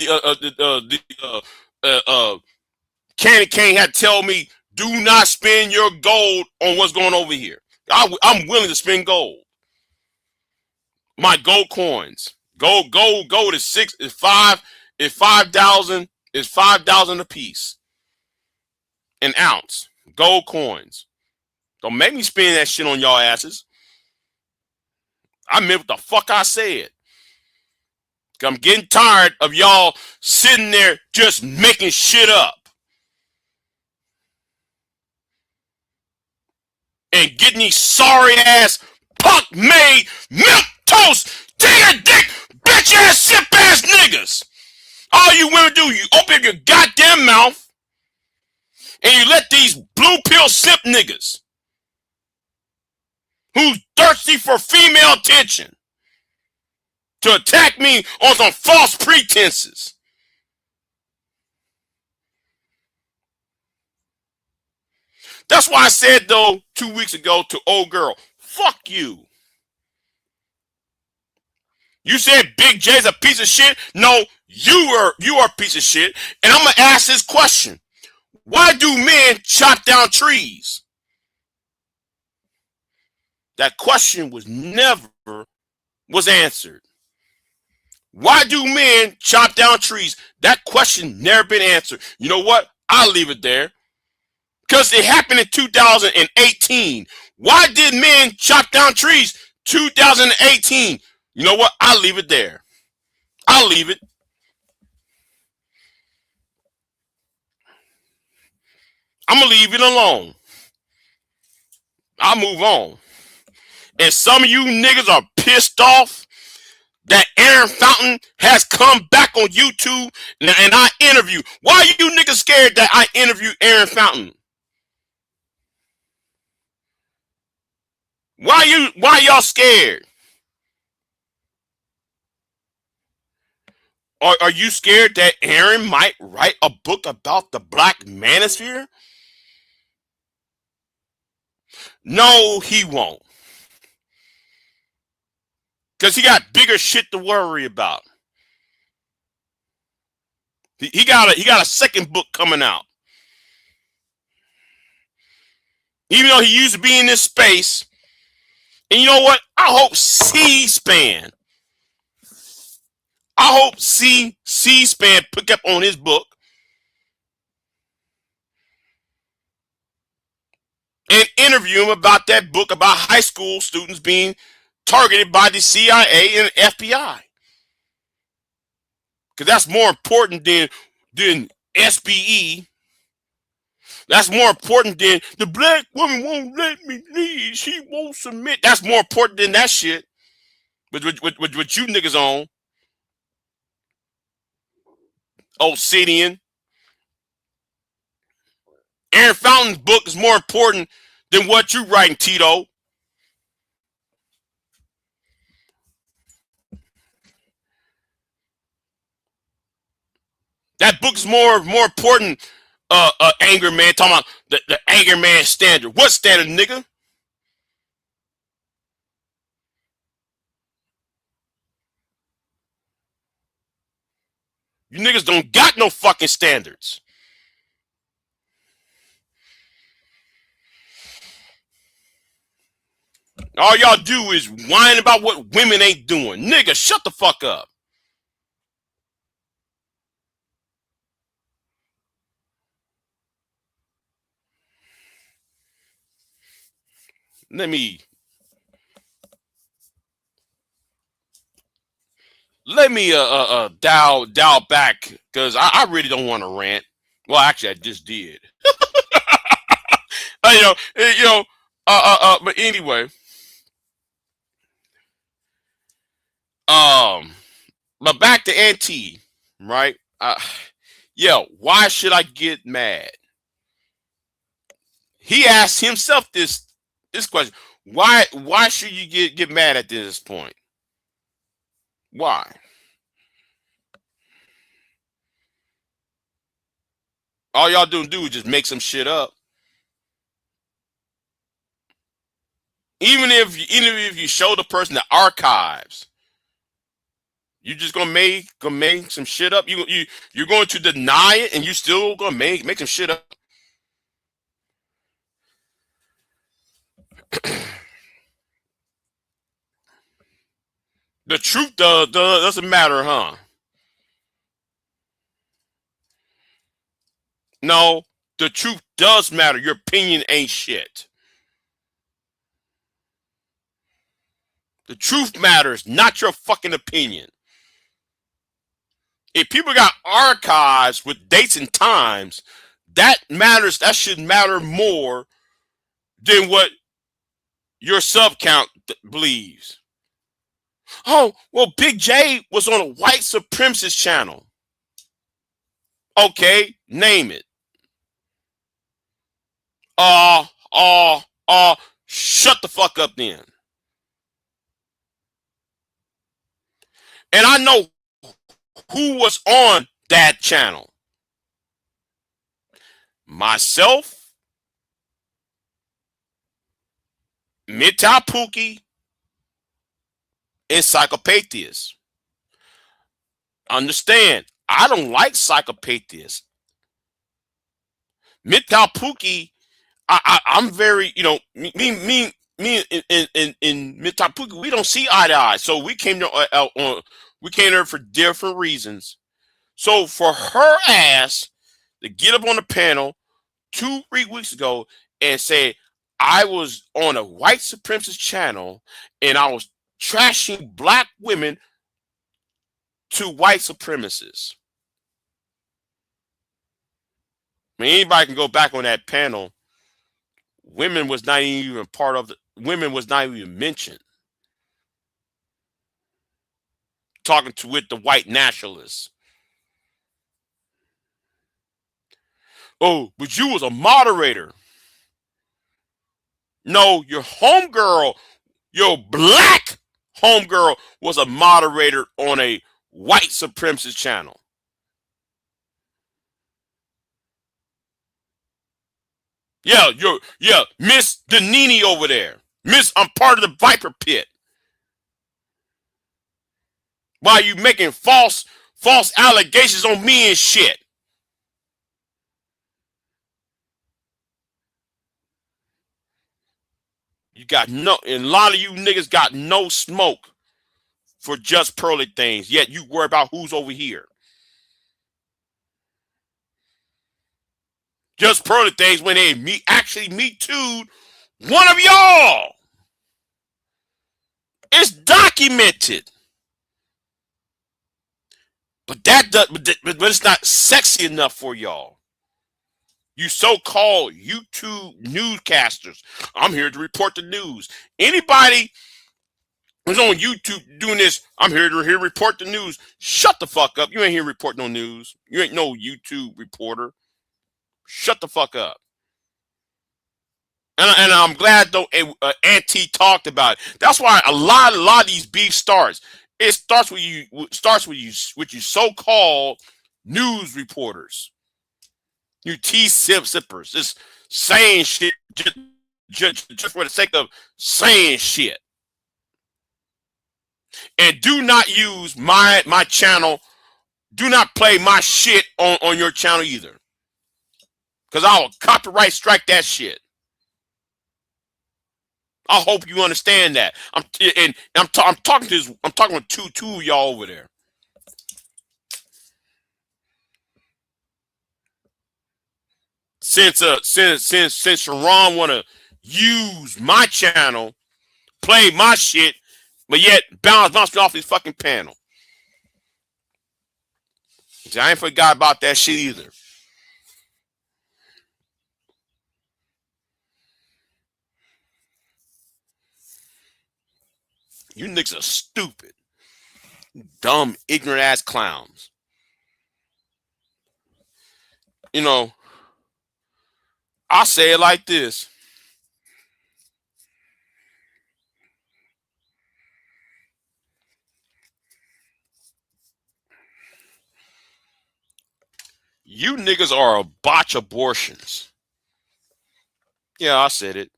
[SPEAKER 2] Candy Cane had to tell me, do not spend your gold on what's going over here. I'm willing to spend gold. My gold coins. Gold is 5,000 a piece. An ounce. Gold coins. Don't make me spend that shit on y'all asses. I meant what the fuck I said. I'm getting tired of y'all sitting there just making shit up. And getting these sorry ass puck made milk toast digger dick bitch ass sip ass niggas. All you women do, you open your goddamn mouth and you let these blue pill sip niggas who's thirsty for female attention to attack me on some false pretenses. That's why I said, though, 2 weeks ago to old girl, fuck you. You said Big J's a piece of shit? No, you are a piece of shit. And I'm going to ask this question. Why do men chop down trees? That question never answered. Why do men chop down trees? That question never been answered. You know what? I'll leave it there. Because it happened in 2018. Why did men chop down trees? 2018. You know what? I'll leave it there. I'll leave it. I'm going to leave it alone. I'll move on. And some of you niggas are pissed off that Aaron Fountain has come back on YouTube and I interview. Why are you niggas scared that I interview Aaron Fountain? Why y'all scared? Are you scared that Aaron might write a book about the Black Manosphere? No, he won't. Because he got bigger shit to worry about. He got a second book coming out. Even though he used to be in this space. And you know what? I hope C-SPAN pick up on his book and interview him about that book about high school students being targeted by the CIA and FBI. Because that's more important than SBE. That's more important than the black woman won't let me leave. She won't submit. That's more important than that shit. With you niggas on. Obsidian. Aaron Fountain's book is more important than what you writing, Tito. That book's more important. Anger Man talking about the Anger Man standard. What standard, nigga? You niggas don't got no fucking standards. All y'all do is whine about what women ain't doing. Nigga, shut the fuck up. Let me dial back because I really don't want to rant. Well, actually, I just did. But anyway, but back to Auntie, right? Why should I get mad? He asked himself this question. Why should you get mad at this point? Why? All y'all do is just make some shit up. Even if you show the person the archives, you just gonna make some shit up. You're going to deny it, and you still gonna make some shit up. The truth doesn't matter, huh? No, the truth does matter. Your opinion ain't shit. The truth matters, not your fucking opinion. If people got archives with dates and times, that matters. That should matter more than what your sub count believes. Oh, well, Big J was on a white supremacist channel. Okay, name it. Shut the fuck up then. And I know who was on that channel. Myself, Mitai Pookie, and Psychopathia. Understand, I don't like Psychopathia. Mitai Pookie, I'm very, me and Mitai Pookie, we don't see eye to eye. So we came there for different reasons. So for her ass to get up on the panel 2-3 weeks ago and say I was on a white supremacist channel and I was trashing black women to white supremacists. I mean, anybody can go back on that panel. Women was not even part of women was not even mentioned. Talking with the white nationalists. Oh, but you was a moderator. No, your homegirl, your black homegirl was a moderator on a white supremacist channel. Yeah, Miss Danini over there. Miss, I'm part of the Viper Pit. Why are you making false allegations on me and shit? You got no, and a lot of you niggas got no smoke for just pearly things, yet you worry about who's over here. Just pearly things when they me too one of y'all. It's documented. But but it's not sexy enough for y'all. You so-called YouTube newscasters. I'm here to report the news. Anybody who's on YouTube doing this, I'm here to report the news. Shut the fuck up. You ain't here reporting no news. You ain't no YouTube reporter. Shut the fuck up. And I'm glad though Auntie talked about it. That's why a lot of these beef starts. It starts with you so-called news reporters, you tea sippers, just saying shit just for the sake of saying shit. And do not use my channel. Do not play my shit on your channel either. Because I will copyright strike that shit. I hope you understand that. I'm talking to two of y'all over there. Since Sharon wanna use my channel, play my shit, but yet bounce me off his fucking panel. See, I ain't forgot about that shit either. You niggas are stupid, dumb, ignorant ass clowns. You know, I say it like this. You niggas are a botch abortions. Yeah, I said it.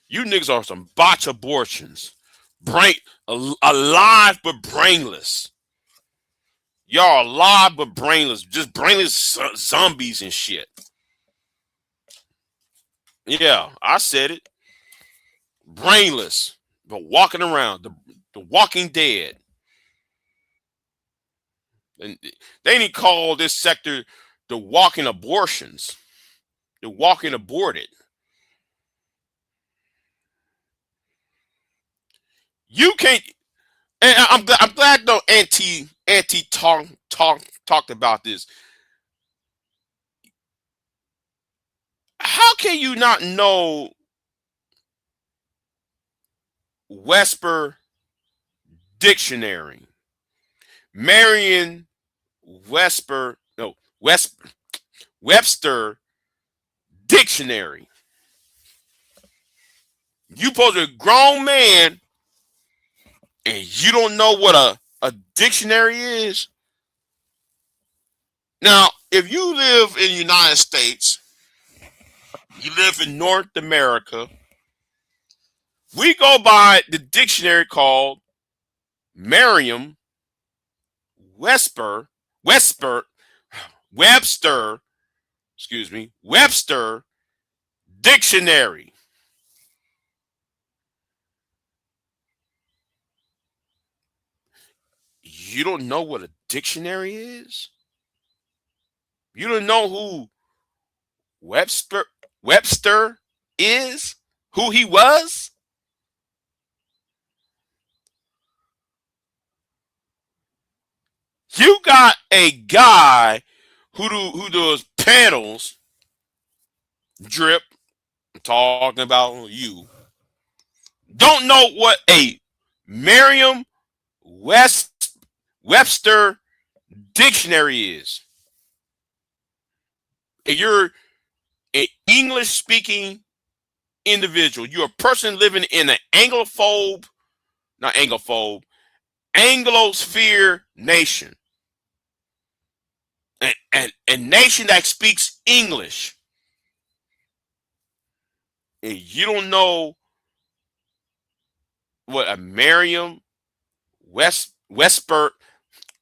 [SPEAKER 2] You niggas are some botch abortions. Alive but brainless. Y'all alive but brainless. Just brainless zombies and shit. Yeah, I said it. Brainless, but walking around. The Walking Dead. And they didn't call this sector the walking abortions. The walking aborted. You can't. And I'm glad though Auntie talked about this. How can you not know Webster Dictionary? Webster Dictionary. You supposed to be a grown man and you don't know what a dictionary is? Now, if you live in the United States, you live in North America, we go by the dictionary called Webster Dictionary. You don't know what a dictionary is? You don't know who Webster is? Who he was? You got a guy who does panels, drip, I'm talking about you, don't know what a Merriam-Webster dictionary is. If you're an English-speaking individual, you're a person living in an Anglosphere nation. A nation that speaks English. And you don't know what a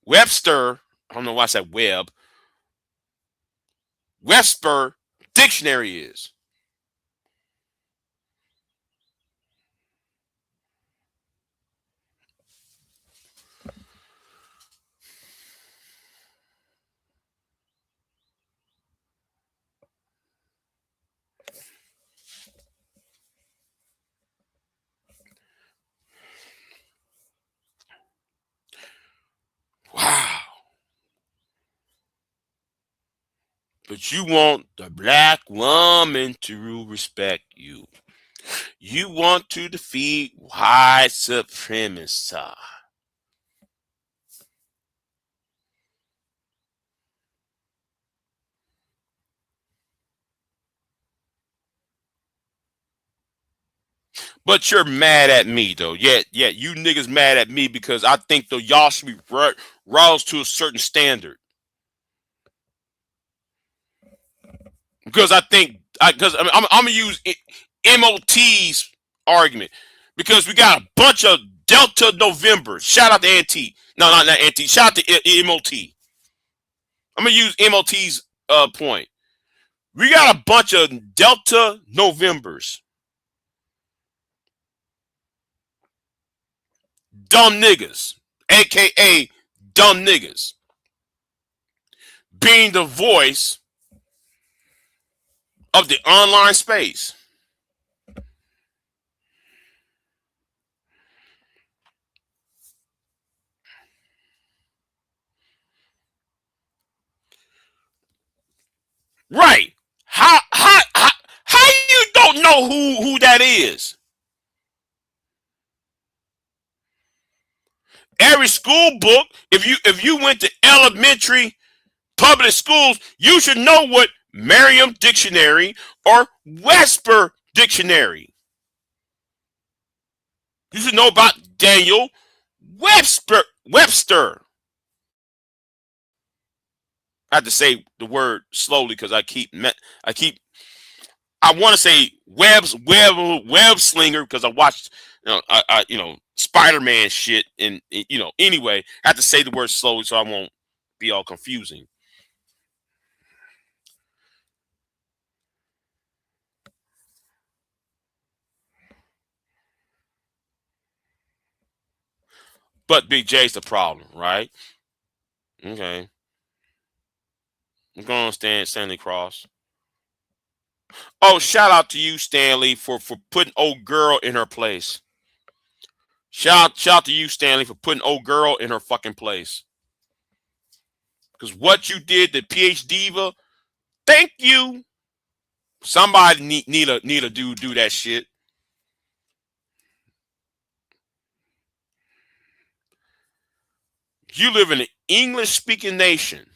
[SPEAKER 2] Webster, I don't know why I said Webster dictionary is. Wow. But you want the black woman to respect you. You want to defeat white supremacy. But you're mad at me, though. Yeah, you niggas mad at me because I think, though, y'all should be roused to a certain standard. because I think because I'm gonna use MOT's argument because we got a bunch of Delta Novembers. Shout out to NT. No, not NT. Shout out to MOT. I'm gonna use MOT's point. We got a bunch of Delta Novembers. Dumb niggas, aka dumb niggas, being the voice of the online space. Right. How you don't know who that is? Every school book, if you went to elementary public schools, you should know what Merriam Dictionary or Webster Dictionary. You should know about Daniel Webster. I have to say the word slowly because I want to say web slinger because I watched Spider-Man shit and anyway, I have to say the word slowly so I won't be all confusing. But Big J's the problem, right? Okay. I'm going to Stanley Cross. Oh, shout out to you, Stanley, for putting old girl in her place. Shout out to you, Stanley, for putting old girl in her fucking place. Because what you did to PH Diva, thank you. Somebody need to do that shit. You live in an English-speaking nation.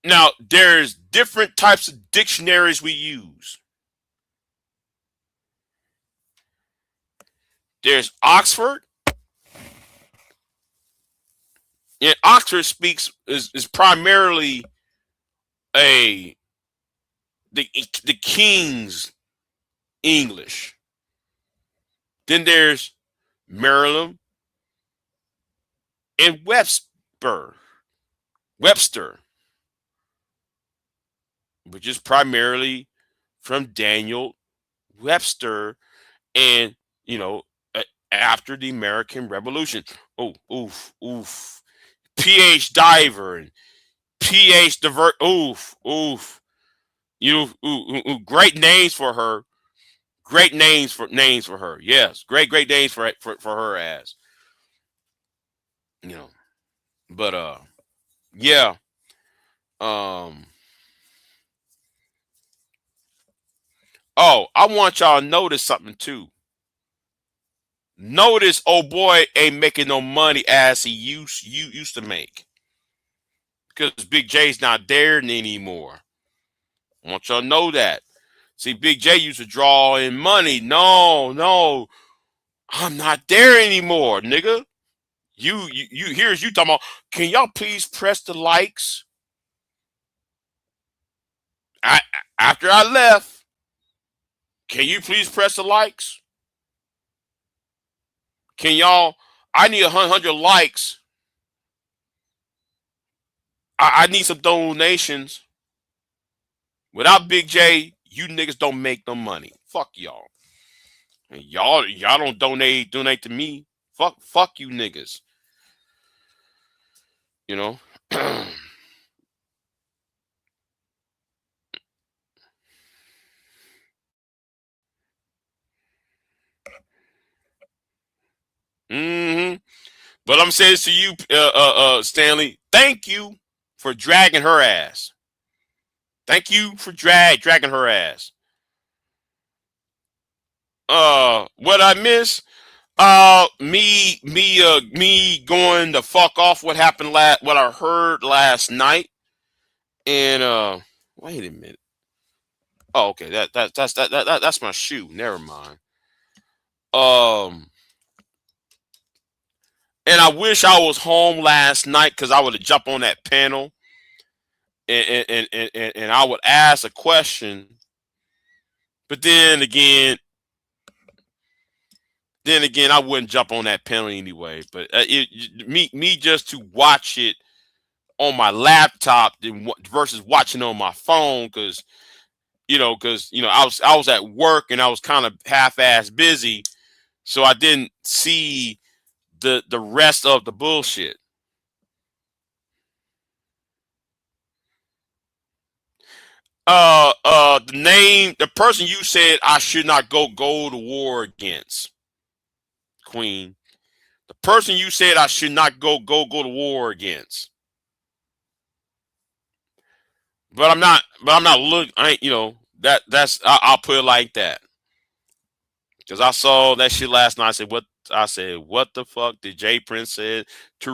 [SPEAKER 2] Now, there's different types of dictionaries we use. There's Oxford. And Oxford is primarily the King's English. Then there's Merriam and Webster, which is primarily from Daniel Webster, and after the American Revolution. Oh, oof. PH Diver and PH Divert. Oof. Great names for her. Great names for her. Yes, great names for her ass. But yeah. Oh, I want y'all to notice something too. Notice old boy ain't making no money as he used to make. Because Big J's not there anymore. I want y'all to know that. See, Big J used to draw in money. No. I'm not there anymore, nigga. Here's you talking about, can y'all please press the likes? After I left, can you please press the likes? Can y'all, I need 100 likes. I need some donations. Without Big J, you niggas don't make no money. Fuck y'all. And y'all don't donate to me. Fuck you niggas. But I'm saying to you, Stanley, thank you for dragging her ass. Thank you for dragging her ass. What I miss? Me going the fuck off. What happened what I heard last night, and wait a minute. Oh, okay. That's my shoe. Never mind. And I wish I was home last night because I would have jumped on that panel and I would ask a question, but then again, I wouldn't jump on that panel anyway. But me just to watch it on my laptop versus watching on my phone, because I was at work and I was kind of half-ass busy, so I didn't see the rest of the bullshit. The person you said I should not go to war against, Queen. The person you said I should not go to war against. But I'm not look. I'll put it like that. Because I saw that shit last night. I said, what the fuck did Jay Prince say to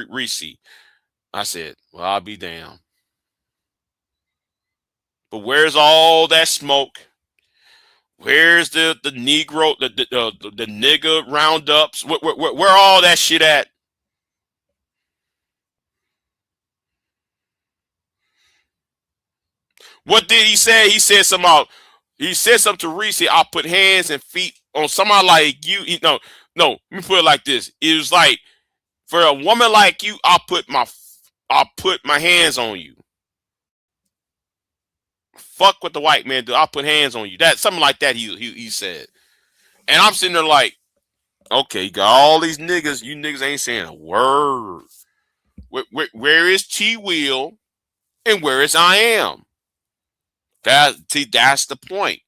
[SPEAKER 2] Reese? I said, well, I'll be damned. But where's all that smoke? Where's the Negro, the nigga roundups? Where all that shit at? What did he say? He said something to Reese. I'll put hands and feet on somebody like you. No, let me put it like this. It was like, for a woman like you, I'll put my hands on you. Fuck what the white man do. I'll put hands on you. That something like that. He said, and I'm sitting there like, okay, you got all these niggas. You niggas ain't saying a word. Where is T Will, and where is I Am? That's the point.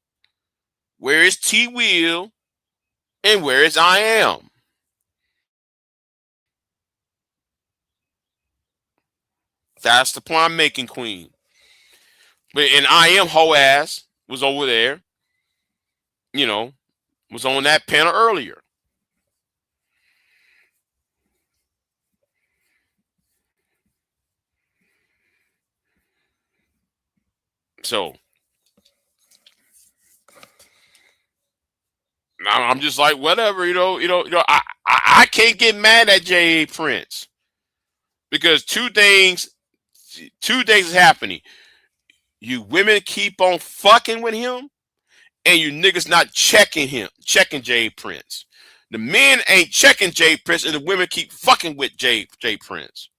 [SPEAKER 2] Where is T Will, and where is I Am? That's the point I'm making, Queen. But and I Am hoe ass was over there, was on that panel earlier. So I'm just like, whatever, I can't get mad at J.A. Prince, because two things is happening. You women keep on fucking with him, and you niggas not checking J.A. Prince. The men ain't checking J.A. Prince, and the women keep fucking with J.A. Prince.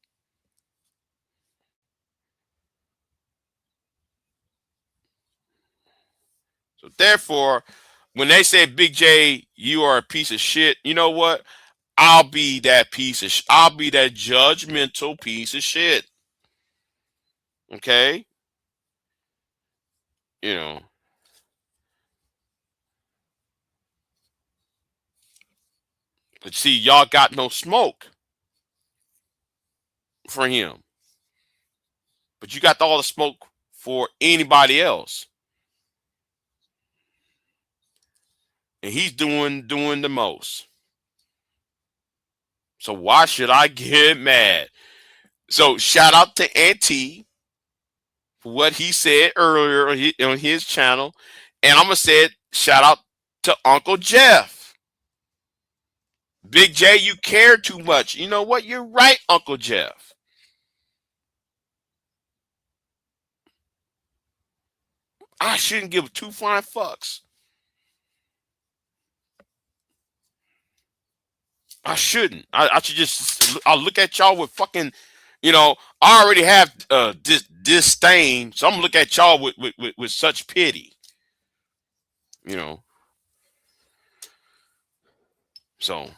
[SPEAKER 2] So therefore, when they say, Big J, you are a piece of shit, you know what? I'll be that I'll be that judgmental piece of shit. Okay? But see, y'all got no smoke for him. But you got all the smoke for anybody else. And he's doing the most. So why should I get mad? So shout out to Auntie for what he said earlier on his channel. And I'm going to say shout out to Uncle Jeff. Big J, you care too much. You know what? You're right, Uncle Jeff. I shouldn't give two flying fucks. I shouldn't. I should just. I'll look at y'all with fucking. I already have disdain, so I'm gonna look at y'all with such pity. So,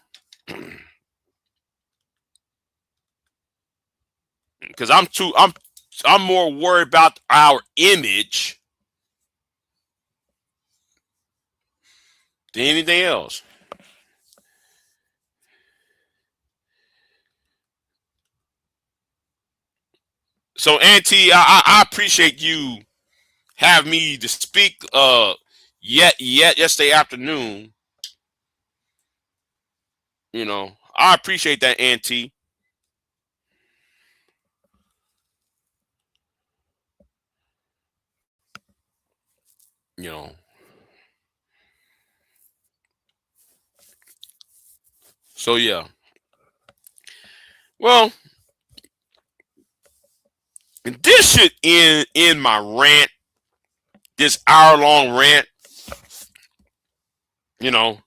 [SPEAKER 2] because I'm more worried about our image than anything else. So, Auntie, I appreciate you having me to speak yesterday afternoon. I appreciate that, Auntie. So yeah. Well, And this should end my rant, this hour-long rant. You know,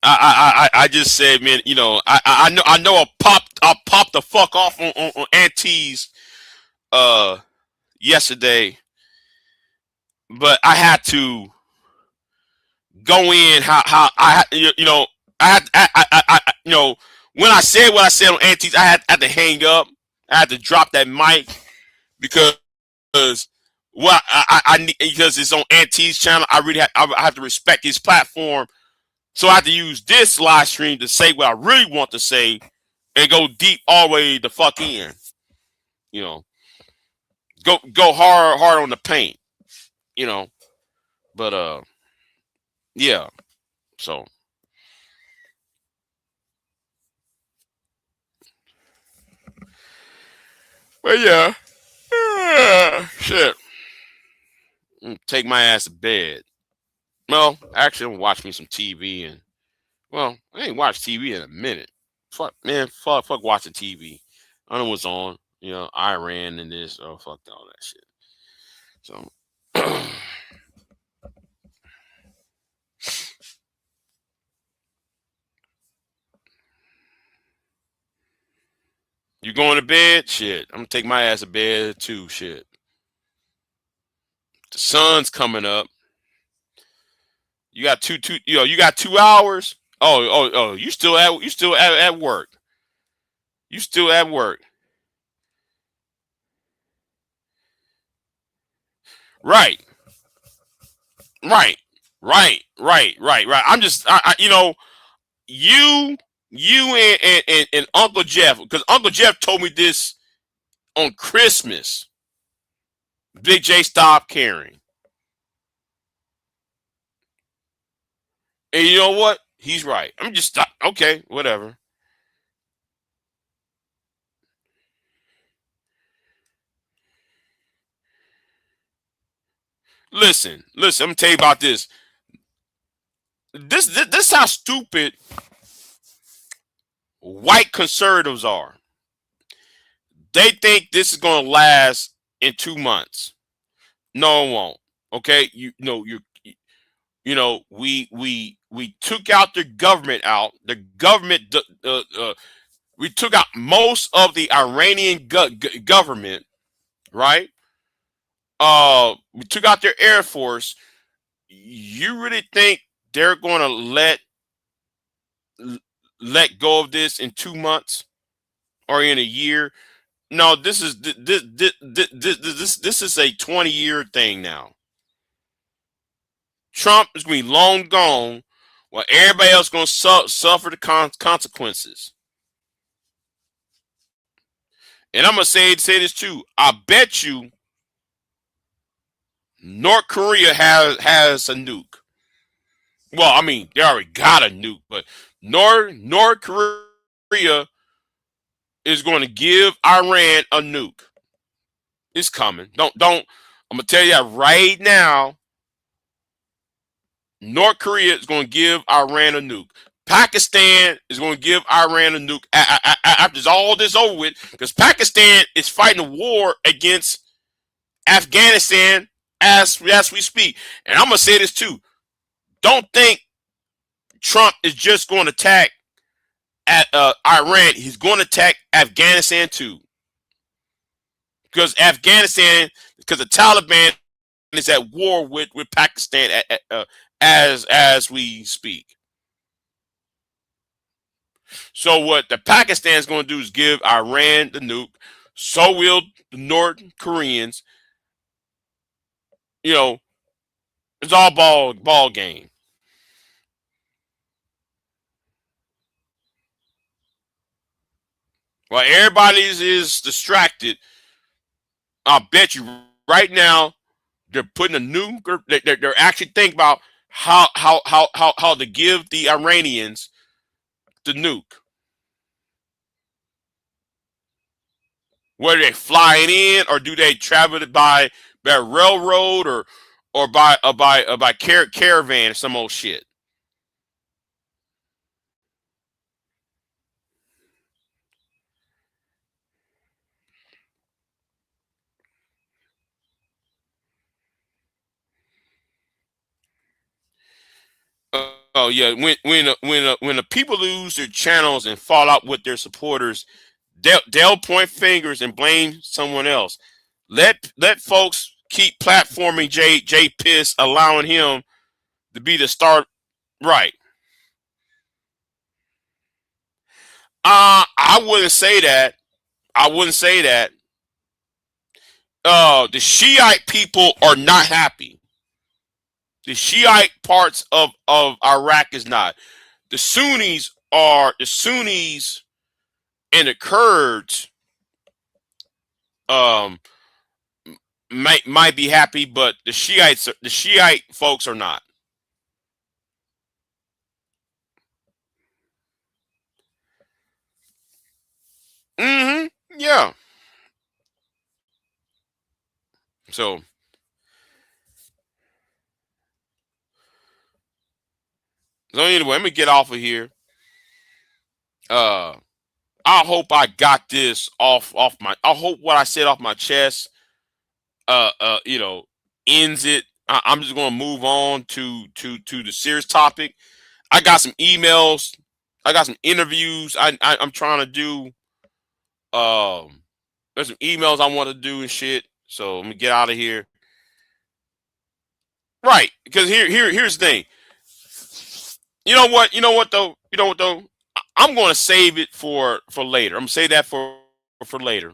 [SPEAKER 2] I just said, man, you know, I know I popped the fuck off on Auntie's yesterday, but I had to go in how I you know I had you know, when I said what I said on Auntie's, I had to hang up. I had to drop that mic because well I need, because it's on Auntie's channel. I really I have to respect his platform. So I have to use this live stream to say what I really want to say and go deep all the way the fuck in. You know, go hard on the paint. You know, but yeah. So, but yeah, shit. Take my ass to bed. Well, actually, I'm gonna watch me some TV and well, I ain't watched TV in a minute. Fuck, man, fuck watching TV. I don't know what's on. You know, Iran and this. Oh, fuck all that shit. So, you going to bed? Shit, I'm gonna take my ass to bed too. Shit, the sun's coming up. You got you got 2 hours. Oh, you still at work. You still at work. Right. Right. Right. I'm just you know, you and Uncle Jeff, because Uncle Jeff told me this on Christmas. Big J stopped caring. And you know what? He's right. I'm just okay, whatever. Listen, I'm gonna tell you about this. This how stupid white conservatives are. They think this is gonna last in 2 months. No, it won't. Okay, you know, we took out the government out. The government, we took out most of the Iranian government, right? We took out their air force. You really think they're going to let go of this in 2 months or in a year? No, this is this is a 20-year thing now. Trump is going to be long gone, while everybody else is going to suffer the consequences. And I'm going to say this too. I bet you North Korea has a nuke. Well, I mean, they already got a nuke, but North Korea is going to give Iran a nuke. It's coming. Don't. I'm gonna tell you that right now. North Korea is going to give Iran a nuke. Pakistan is going to give Iran a nuke after all this over with, because Pakistan is fighting a war against Afghanistan as we speak. And I'm gonna say this too. Don't think Trump is just going to attack at Iran. He's going to attack Afghanistan too, because the Taliban is at war with Pakistan as we speak. So what the Pakistan is going to do is give Iran the nuke. So will the North Koreans. You know, it's all ball game. While everybody is distracted, I bet you right now they're putting a nuke. They're actually thinking about how to give the Iranians the nuke. Whether they fly it in or do they travel it by railroad or by caravan or some old shit. Oh yeah, when the people lose their channels and fall out with their supporters, they'll point fingers and blame someone else. Let folks keep platforming J Piss, allowing him to be the star. Right. I wouldn't say that. I wouldn't say that. The Shiite people are not happy. The Shiite parts of Iraq is not. The Sunnis and the Kurds might be happy, but the Shiite folks are not. Yeah. So anyway, let me get off of here. I hope I got this off my. I hope what I said off my chest, ends it. I'm just gonna move on to the serious topic. I got some emails. I got some interviews. I'm trying to do. There's some emails I want to do and shit. So let me get out of here. Right, because here's the thing. You know what though. I'm going to save it for later. I'm gonna say that for later.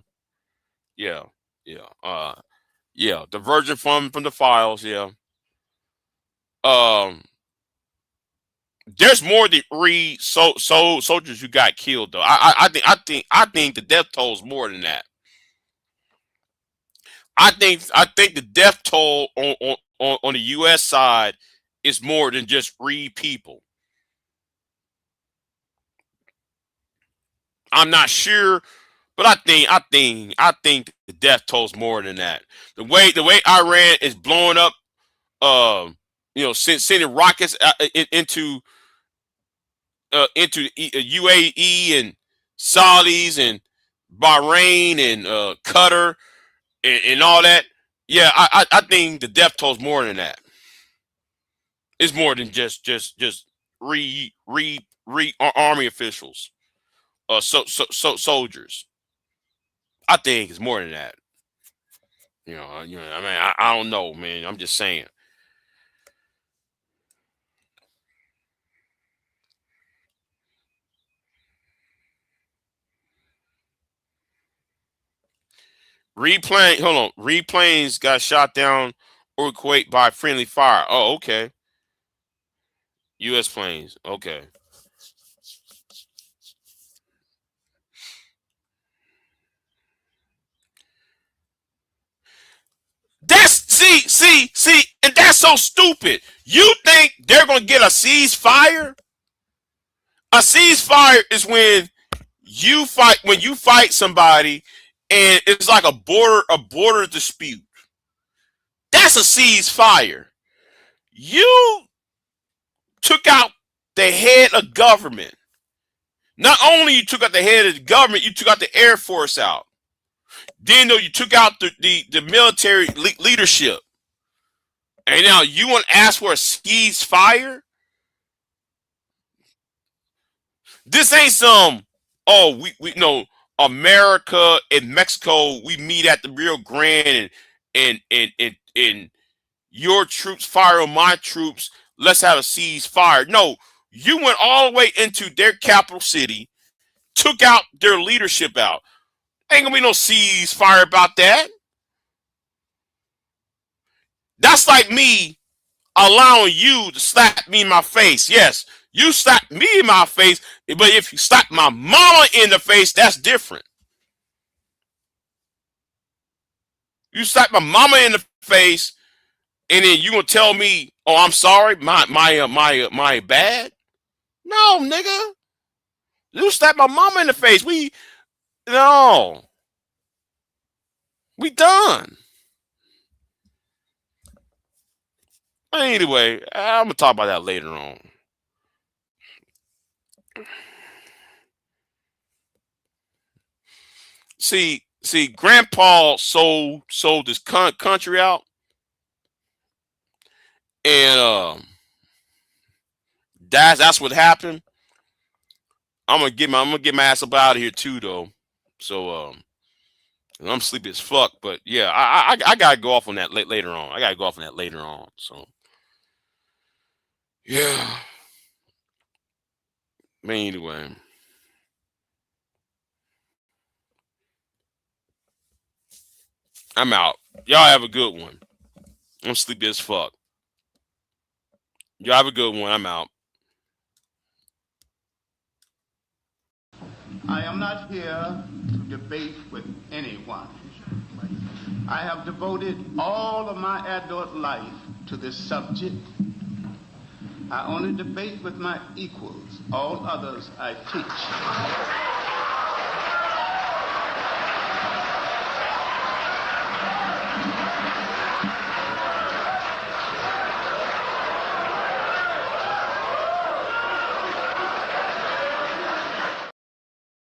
[SPEAKER 2] Yeah. Yeah. The virgin from the files. Yeah. There's more than three soldiers who got killed though. I think the death toll is more than that. I think the death toll on the U.S. side is more than just 3 people. I'm not sure, but I think the death toll is more than that. The way Iran is blowing up, sending rockets into UAE and Saudis and Bahrain and Qatar and all that. Yeah, I think the death toll is more than that. It's more than just army officials, soldiers. I think it's more than that. I mean, I don't know, man. I'm just saying. Hold on. Replanes got shot down or Kuwait by friendly fire. Oh, okay. U.S. planes. Okay. See, and that's so stupid. You think they're gonna get a ceasefire? A ceasefire is when you fight somebody and it's like a border dispute. That's a ceasefire. You took out the head of government. Not only you took out the head of the government, you took out the Air Force out. Then you took out the military leadership. And now you want to ask for a ceasefire? This ain't some, we know America and Mexico, we meet at the Rio Grande and your troops fire on my troops. Let's have a ceasefire. No, you went all the way into their capital city, took out their leadership out. Ain't gonna be no ceasefire about that. That's like me allowing you to slap me in my face. Yes, you slap me in my face, but if you slap my mama in the face, that's different. You slap my mama in the face, and then you gonna tell me, "Oh, I'm sorry, my bad." No, nigga, you slap my mama in the face. We done. Anyway, I'm gonna talk about that later on. See, Grandpa sold this country out, and that's what happened, I'm gonna get my ass up out of here too, though. So I'm sleepy as fuck. But yeah, I gotta go off on that later on. I gotta go off on that later on. So yeah. But anyway. I'm out. Y'all have a good one. I'm sleepy as fuck. Y'all have a good one. I'm out.
[SPEAKER 1] I am not here to debate with anyone. I have devoted all of my adult life to this subject. I only debate with my equals. All others I teach.